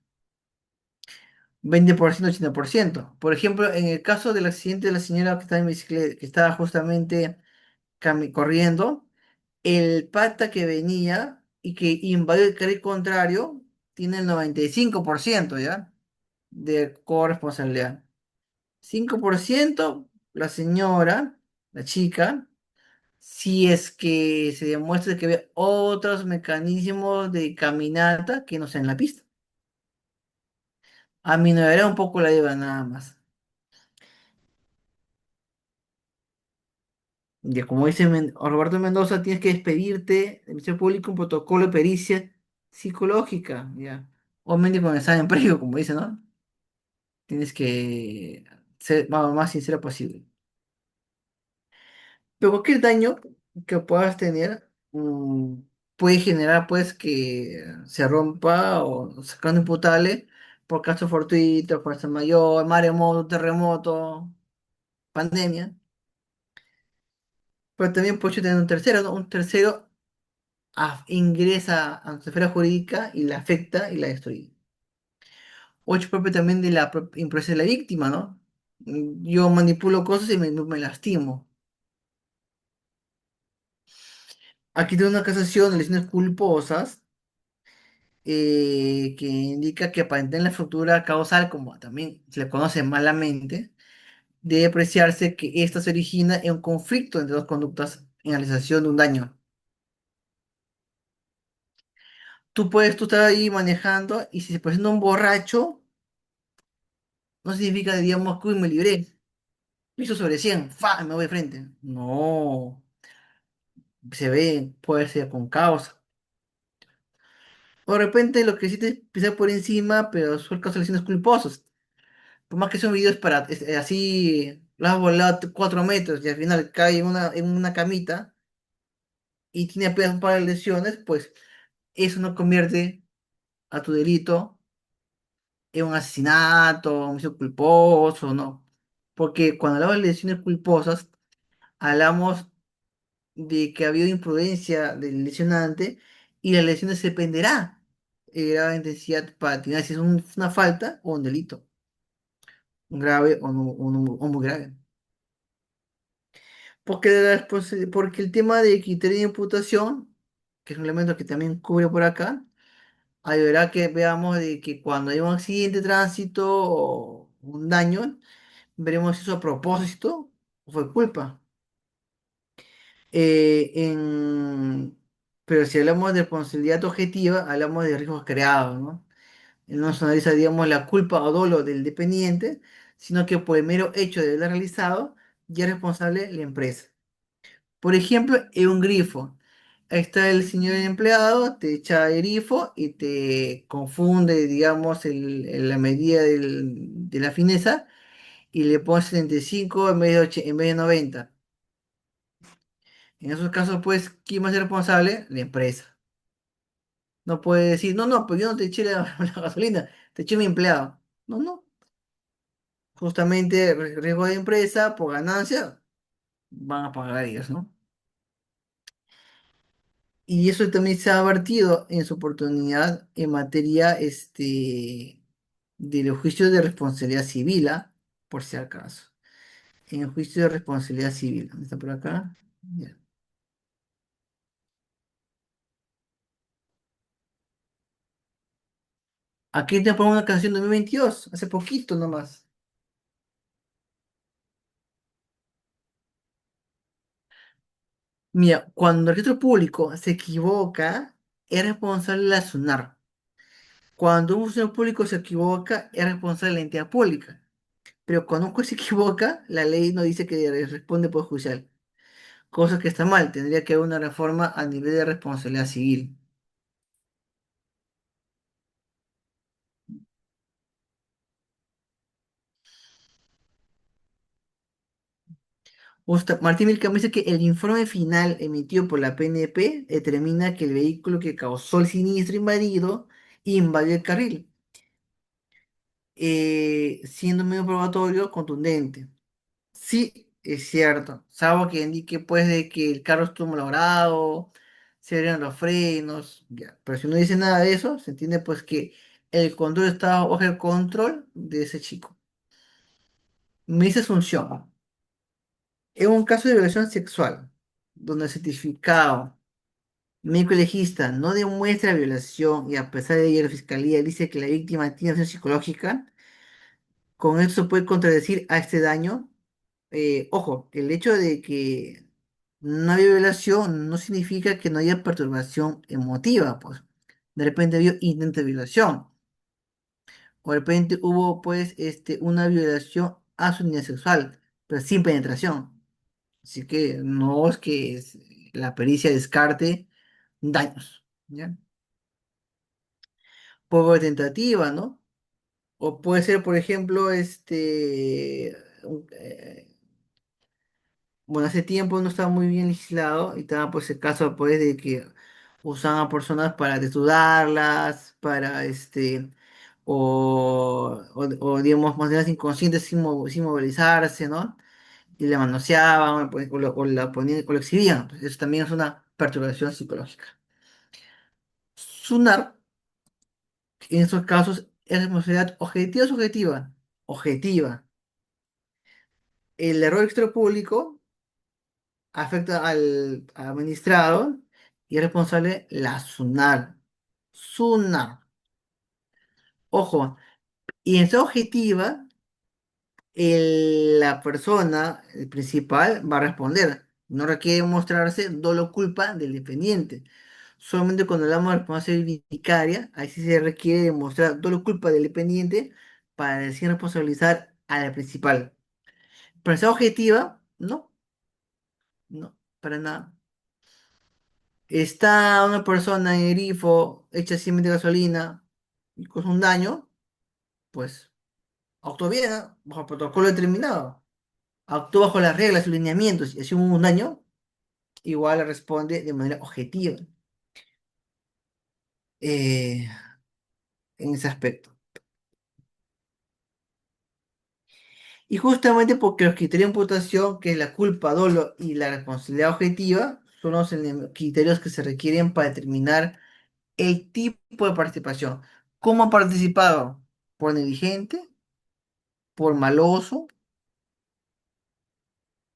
20%, 80%. Por ejemplo, en el caso del accidente de la señora que estaba en bicicleta, que estaba justamente corriendo, el pata que venía y que invadió el carril contrario tiene el 95%, ¿ya? De corresponsabilidad. 5%, la señora, la chica, si es que se demuestra que ve otros mecanismos de caminata que no sean en la pista. Aminorará un poco la lleva nada más. Ya como dice Roberto Mendoza, tienes que despedirte del Ministerio Público un protocolo de pericia psicológica, ya. Obviamente con examen previo, como dice, ¿no? Tienes que ser lo más sincera posible. Pero cualquier daño que puedas tener puede generar, pues, que se rompa o sacando imputable por caso fortuito, fuerza mayor, maremoto, terremoto, pandemia. Pero también puede tener un tercero, ¿no? Un tercero ingresa a nuestra esfera jurídica y la afecta y la destruye. Ocho propio también de la impresión de la víctima, ¿no? Yo manipulo cosas y me lastimo. Aquí tengo una casación de lesiones culposas que indica que para entender la estructura causal, como también se le conoce malamente, debe apreciarse que ésta se origina en un conflicto entre dos conductas en realización de un daño. Tú estar ahí manejando y si se presenta un borracho, no significa, digamos, que uy, me libré. Piso sobre 100 ¡fa! Me voy de frente. No, se ve, puede ser con causa. O de repente lo que hiciste es pisar por encima, pero son causales culposos. Por más que son videos para así, lo has volado 4 metros y al final cae en una camita y tiene apenas un par de lesiones, pues eso no convierte a tu delito en un asesinato, un homicidio culposo, no. Porque cuando hablamos de lesiones culposas, hablamos de que ha habido imprudencia del lesionante y la lesión dependerá el grado de intensidad para determinar si es una falta o un delito, un grave o muy grave. Porque el tema de criterio de imputación, que es un elemento que también cubre por acá, ayudará a que veamos de que cuando hay un accidente de tránsito o un daño, veremos si eso a propósito o fue culpa. Eh, en- pero si hablamos de responsabilidad objetiva, hablamos de riesgos creados, ¿no? No se analiza, digamos, la culpa o dolo del dependiente, sino que por el mero hecho de haberla realizado, ya es responsable la empresa. Por ejemplo, en un grifo. Ahí está el señor empleado, te echa el grifo y te confunde, digamos, la medida de la fineza y le pones 75 en vez de 90. En esos casos, pues, ¿quién va a ser responsable? La empresa. No puede decir, no, no, pues yo no te eché la gasolina, te eché mi empleado. No, no. Justamente riesgo de empresa por ganancia van a pagar ellos, ¿no? Y eso también se ha vertido en su oportunidad en materia de los juicios de responsabilidad civil, ¿ah? Por si acaso. En el juicio de responsabilidad civil. ¿Dónde está por acá? Ya. Aquí te pongo una canción de 2022, hace poquito nomás. Mira, cuando el registro público se equivoca, es responsable la SUNAR. Cuando un funcionario público se equivoca, es responsable la entidad pública. Pero cuando un juez se equivoca, la ley no dice que responde por judicial. Cosa que está mal, tendría que haber una reforma a nivel de responsabilidad civil. Martín Milcamo dice que el informe final emitido por la PNP determina que el vehículo que causó el siniestro invadió el carril, siendo un medio probatorio contundente. Sí, es cierto, salvo que indique pues de que el carro estuvo malogrado, se abrieron los frenos, ya. Pero si no dice nada de eso, se entiende pues que el control estaba bajo el control de ese chico. Me dice Asunción. En un caso de violación sexual, donde el certificado médico legista no demuestra violación y a pesar de ello la fiscalía dice que la víctima tiene acción psicológica, con esto se puede contradecir a este daño. Ojo, el hecho de que no había violación no significa que no haya perturbación emotiva, pues. De repente había intento de violación, o de repente hubo, pues, una violación a su unidad sexual, pero sin penetración. Así que no es que la pericia descarte daños, ¿ya? Por tentativa, ¿no? O puede ser, por ejemplo, bueno, hace tiempo no estaba muy bien legislado y estaba pues el caso pues de que usaban a personas para desnudarlas, para o, digamos, mantenerlas inconscientes sin movilizarse, ¿no? Y la manoseaban o la ponían o la exhibían. Pues, eso también es una perturbación psicológica. Sunar, en esos casos, es responsabilidad objetiva o subjetiva. Objetiva. El error extrapúblico afecta al administrado y es responsable la SUNAR. SUNAR. Ojo, y en esa objetiva, la persona, el principal, va a responder. No requiere mostrarse dolo culpa del dependiente. Solamente cuando hablamos de responsabilidad vicaria, ahí sí se requiere demostrar dolo culpa del dependiente para decir responsabilizar a la principal. Pero esa objetiva, no, no, para nada. Está una persona en el grifo, echa 100 de gasolina y causa un daño, pues actuó bien, ¿ah? Bajo protocolo determinado. Actuó bajo las reglas y lineamientos y si hubo un daño, igual responde de manera objetiva eh, en ese aspecto. Y justamente porque los criterios de imputación, que es la culpa, dolo y la responsabilidad objetiva, son los criterios que se requieren para determinar el tipo de participación. ¿Cómo ha participado? ¿Por negligente? ¿Por maloso?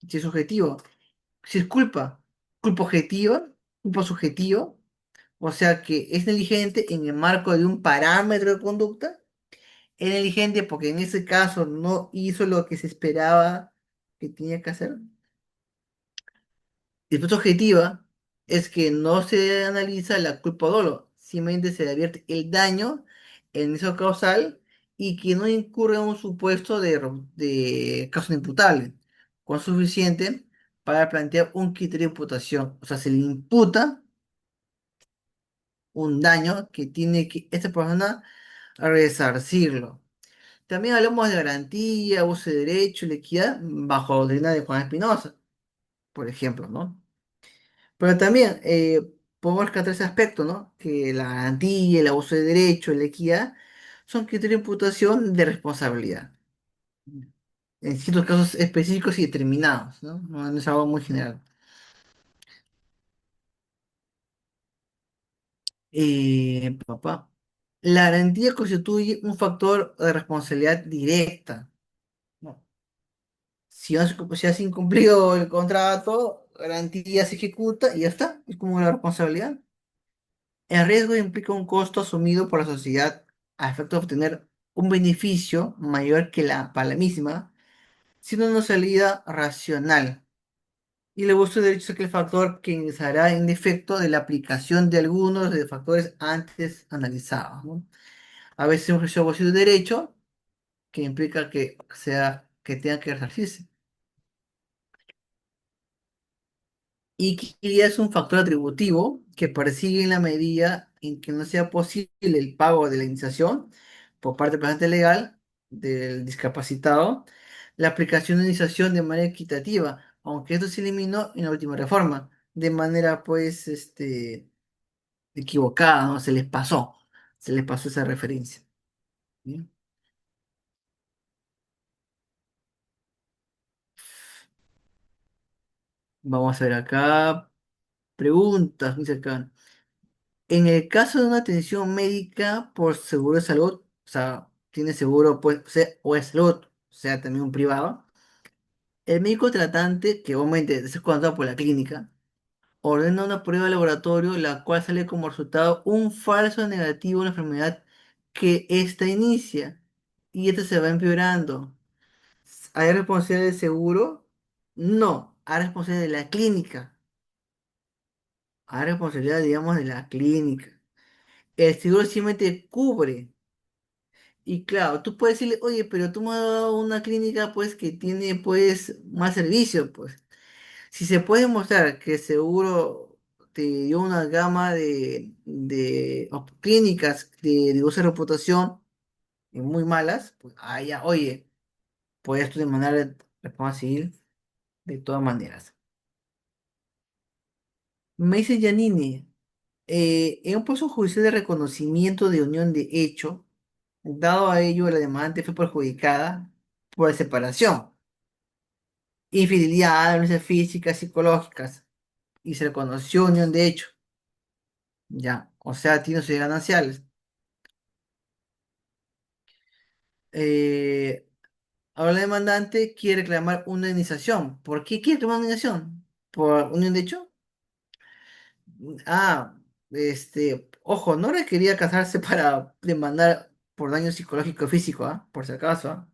Si es objetivo. Si es culpa, culpa objetiva, culpa subjetiva, o sea que es negligente en el marco de un parámetro de conducta, es negligente porque en ese caso no hizo lo que se esperaba que tenía que hacer. Y respuesta objetiva es que no se analiza la culpa o dolo, simplemente se le advierte el daño, el nexo causal y que no incurre en un supuesto de caso no imputable, con suficiente para plantear un criterio de imputación. O sea, se le imputa un daño que tiene que esta persona resarcirlo. También hablamos de garantía, uso de derecho, la equidad, bajo la doctrina de Juan Espinosa, por ejemplo, ¿no? Pero también podemos rescatar ese aspecto, ¿no? Que la garantía, el abuso de derecho, la equidad son criterios de imputación de responsabilidad. En ciertos casos específicos y determinados, ¿no? No es algo muy general. Papá. La garantía constituye un factor de responsabilidad directa, ¿no? Si has incumplido el contrato, garantía se ejecuta y ya está. Es como la responsabilidad. El riesgo implica un costo asumido por la sociedad a efecto de obtener un beneficio mayor que para la misma, siendo una salida racional. Y el abuso de derechos es aquel factor que ingresará en defecto de la aplicación de algunos de los factores antes analizados, ¿no? A veces un ejercicio de abuso de derecho que implica que tenga que resarcirse. Y que es un factor atributivo que persigue en la medida en que no sea posible el pago de la indemnización por parte del presente legal del discapacitado, la aplicación de indemnización de manera equitativa, aunque esto se eliminó en la última reforma, de manera pues equivocada, ¿no? Se les pasó esa referencia. ¿Bien? Vamos a ver acá preguntas, dice acá. En el caso de una atención médica por seguro de salud, o sea, tiene seguro pues, o es salud, o sea, también un privado, el médico tratante, que obviamente es contratado por la clínica, ordena una prueba de laboratorio, la cual sale como resultado un falso negativo en la enfermedad que ésta inicia, y esta se va empeorando. ¿Hay responsabilidad del seguro? No, a responsabilidad de la clínica, a responsabilidad, digamos, de la clínica. El seguro simplemente cubre. Y claro, tú puedes decirle, oye, pero tú me has dado una clínica, pues, que tiene, pues, más servicio, pues. Si se puede mostrar que el seguro te dio una gama de clínicas de dudosa reputación y muy malas, pues, ya, oye, puedes tú demandar la forma civil de todas maneras. Me dice Janine, en un proceso judicial de reconocimiento de unión de hecho, dado a ello, la demandante fue perjudicada por separación, infidelidad, violencia físicas, psicológicas, y se reconoció unión de hecho, ya, o sea, tiene sus gananciales. Eh, Ahora la demandante quiere reclamar una indemnización. ¿Por qué quiere reclamar una indemnización? ¿Por unión de hecho? Ah, ojo, no requería casarse para demandar por daño psicológico y físico, ¿ah? Por si acaso, ¿ah?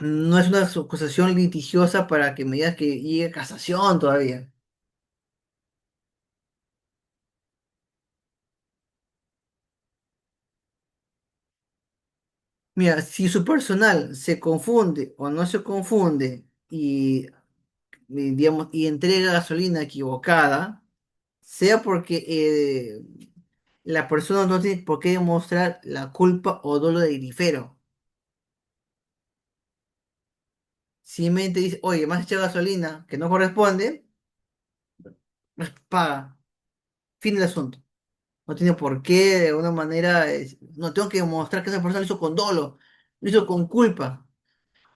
No es una acusación litigiosa para que me digas que llegue a casación todavía. Mira, si su personal se confunde o no se confunde digamos, y entrega gasolina equivocada, sea porque la persona no tiene por qué demostrar la culpa o dolo del grifero. Simplemente dice, oye, me has echado gasolina que no corresponde, pues paga. Fin del asunto. No tiene por qué, de alguna manera, no tengo que demostrar que esa persona lo hizo con dolo, lo hizo con culpa,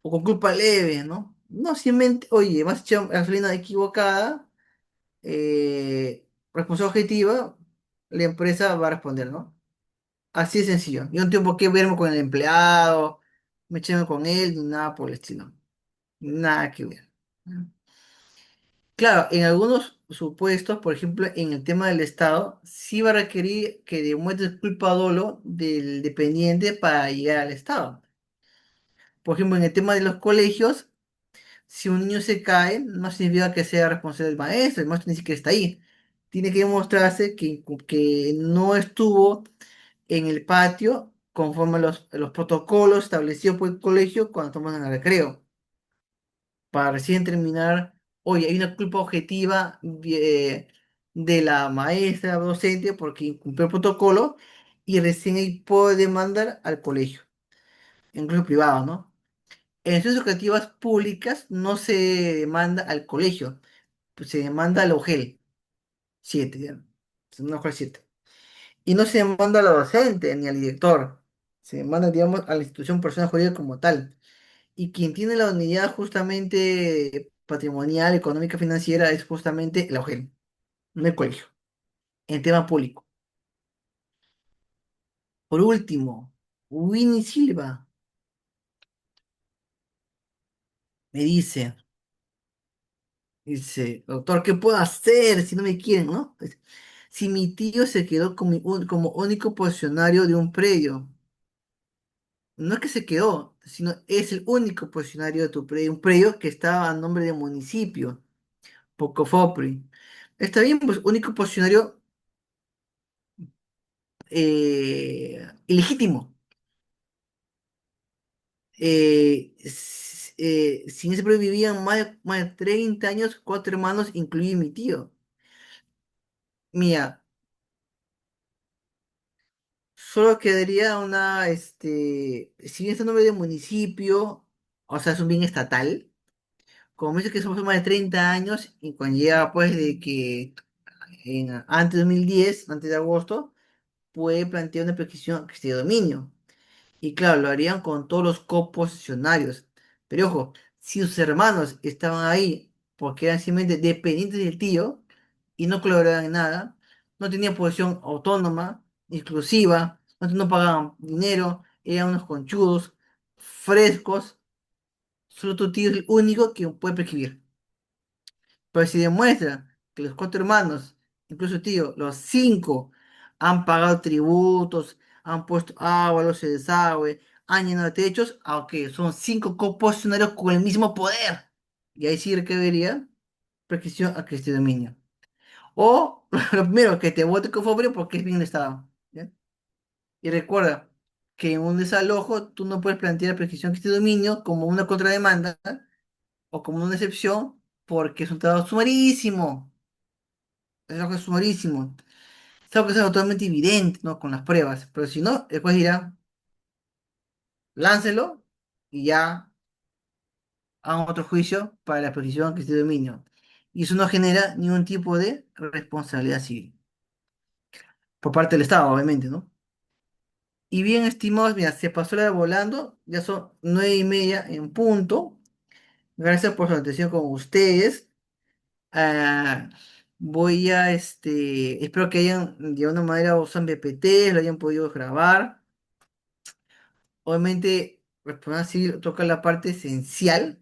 o con culpa leve, ¿no? No, simplemente, oye, me has echado gasolina equivocada, responsabilidad objetiva, la empresa va a responder, ¿no? Así de sencillo. Yo no tengo por qué verme con el empleado, me echarme con él, ni nada por el estilo. Nada que ver. Claro, en algunos supuestos, por ejemplo, en el tema del Estado, sí va a requerir que demuestres culpa dolo del dependiente para llegar al Estado. Por ejemplo, en el tema de los colegios, si un niño se cae, no significa que sea responsable del maestro, el maestro ni siquiera está ahí. Tiene que demostrarse que no estuvo en el patio conforme a los protocolos establecidos por el colegio cuando estamos en el recreo, para recién terminar, oye, hay una culpa objetiva de la maestra docente porque incumplió el protocolo y recién ahí puedo demandar al colegio, incluso privado, ¿no? En instituciones educativas públicas no se demanda al colegio, pues se demanda al OGEL 7, ya, no OGEL 7. Y no se demanda a la docente ni al director, se demanda, digamos, a la institución persona jurídica como tal. Y quien tiene la unidad justamente patrimonial, económica, financiera es justamente la OGEL, no el colegio, en tema público. Por último, Winnie Silva me dice, doctor, ¿qué puedo hacer si no me quieren, no? Si mi tío se quedó como único posicionario de un predio, no es que se quedó, sino es el único posicionario de tu predio, un predio que estaba a nombre de municipio, Pocofopri. Está bien, pues único posicionario ilegítimo. Sin ese predio vivían más de 30 años, cuatro hermanos, incluido mi tío. Mía, solo quedaría si bien es un nombre de municipio, o sea, es un bien estatal, como me dice que somos más de 30 años, y conlleva pues de que antes de 2010, antes de agosto, puede plantear una petición que esté de dominio. Y claro, lo harían con todos los coposicionarios. Pero ojo, si sus hermanos estaban ahí porque eran simplemente dependientes del tío y no colaboraban en nada, no tenían posición autónoma, exclusiva, no pagaban dinero, eran unos conchudos, frescos, solo tu tío es el único que puede prescribir. Pero si demuestra que los cuatro hermanos, incluso el tío, los cinco, han pagado tributos, han puesto agua, los se desagüe, han llenado de hechos, aunque son cinco coposicionarios con el mismo poder. Y ahí sí que vería prescripción a este dominio. O lo primero, que te vote con favor porque es bien el Estado. ¿Ya? Y recuerda que en un desalojo tú no puedes plantear prescripción a este dominio como una contrademanda o como una excepción porque es un trabajo sumarísimo. Es algo sumarísimo. Es algo que es totalmente evidente, ¿no? Con las pruebas. Pero si no, después dirá, láncelo y ya hagan otro juicio para la prescripción que esté de dominio. Y eso no genera ningún tipo de responsabilidad civil. Por parte del Estado, obviamente, ¿no? Y bien, estimados, mira, se pasó la hora volando, ya son 9:30 en punto. Gracias por su atención con ustedes. Ah, espero que hayan de alguna manera usado PPT, lo hayan podido grabar. Obviamente, responsabilidad civil toca la parte esencial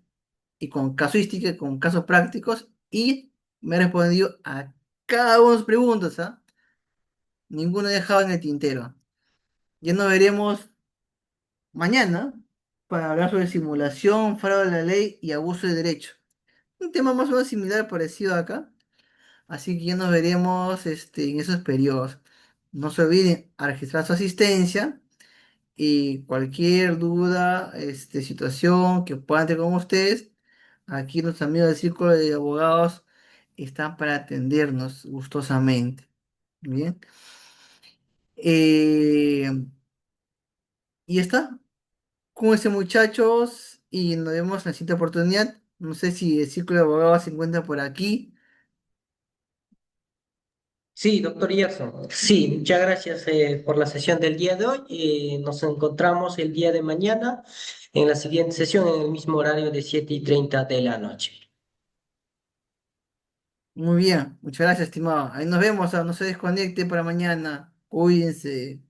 y con casuística, con casos prácticos, y me ha respondido a cada una de sus preguntas, ¿ah? Ninguno he dejado en el tintero. Ya nos veremos mañana para hablar sobre simulación, fraude de la ley y abuso de derecho. Un tema más o menos similar, parecido acá. Así que ya nos veremos en esos periodos. No se olviden a registrar su asistencia y cualquier duda, situación que puedan tener con ustedes. Aquí nuestros amigos del Círculo de Abogados están para atendernos gustosamente. Bien. Eh, y está. Cuídense muchachos y nos vemos en la siguiente oportunidad. No sé si el Círculo de Abogados se encuentra por aquí. Sí, doctor Gerson. Sí, muchas gracias por la sesión del día de hoy. Nos encontramos el día de mañana en la siguiente sesión en el mismo horario de 7:30 de la noche. Muy bien, muchas gracias, estimado. Ahí nos vemos, no se desconecte para mañana. Cuídense.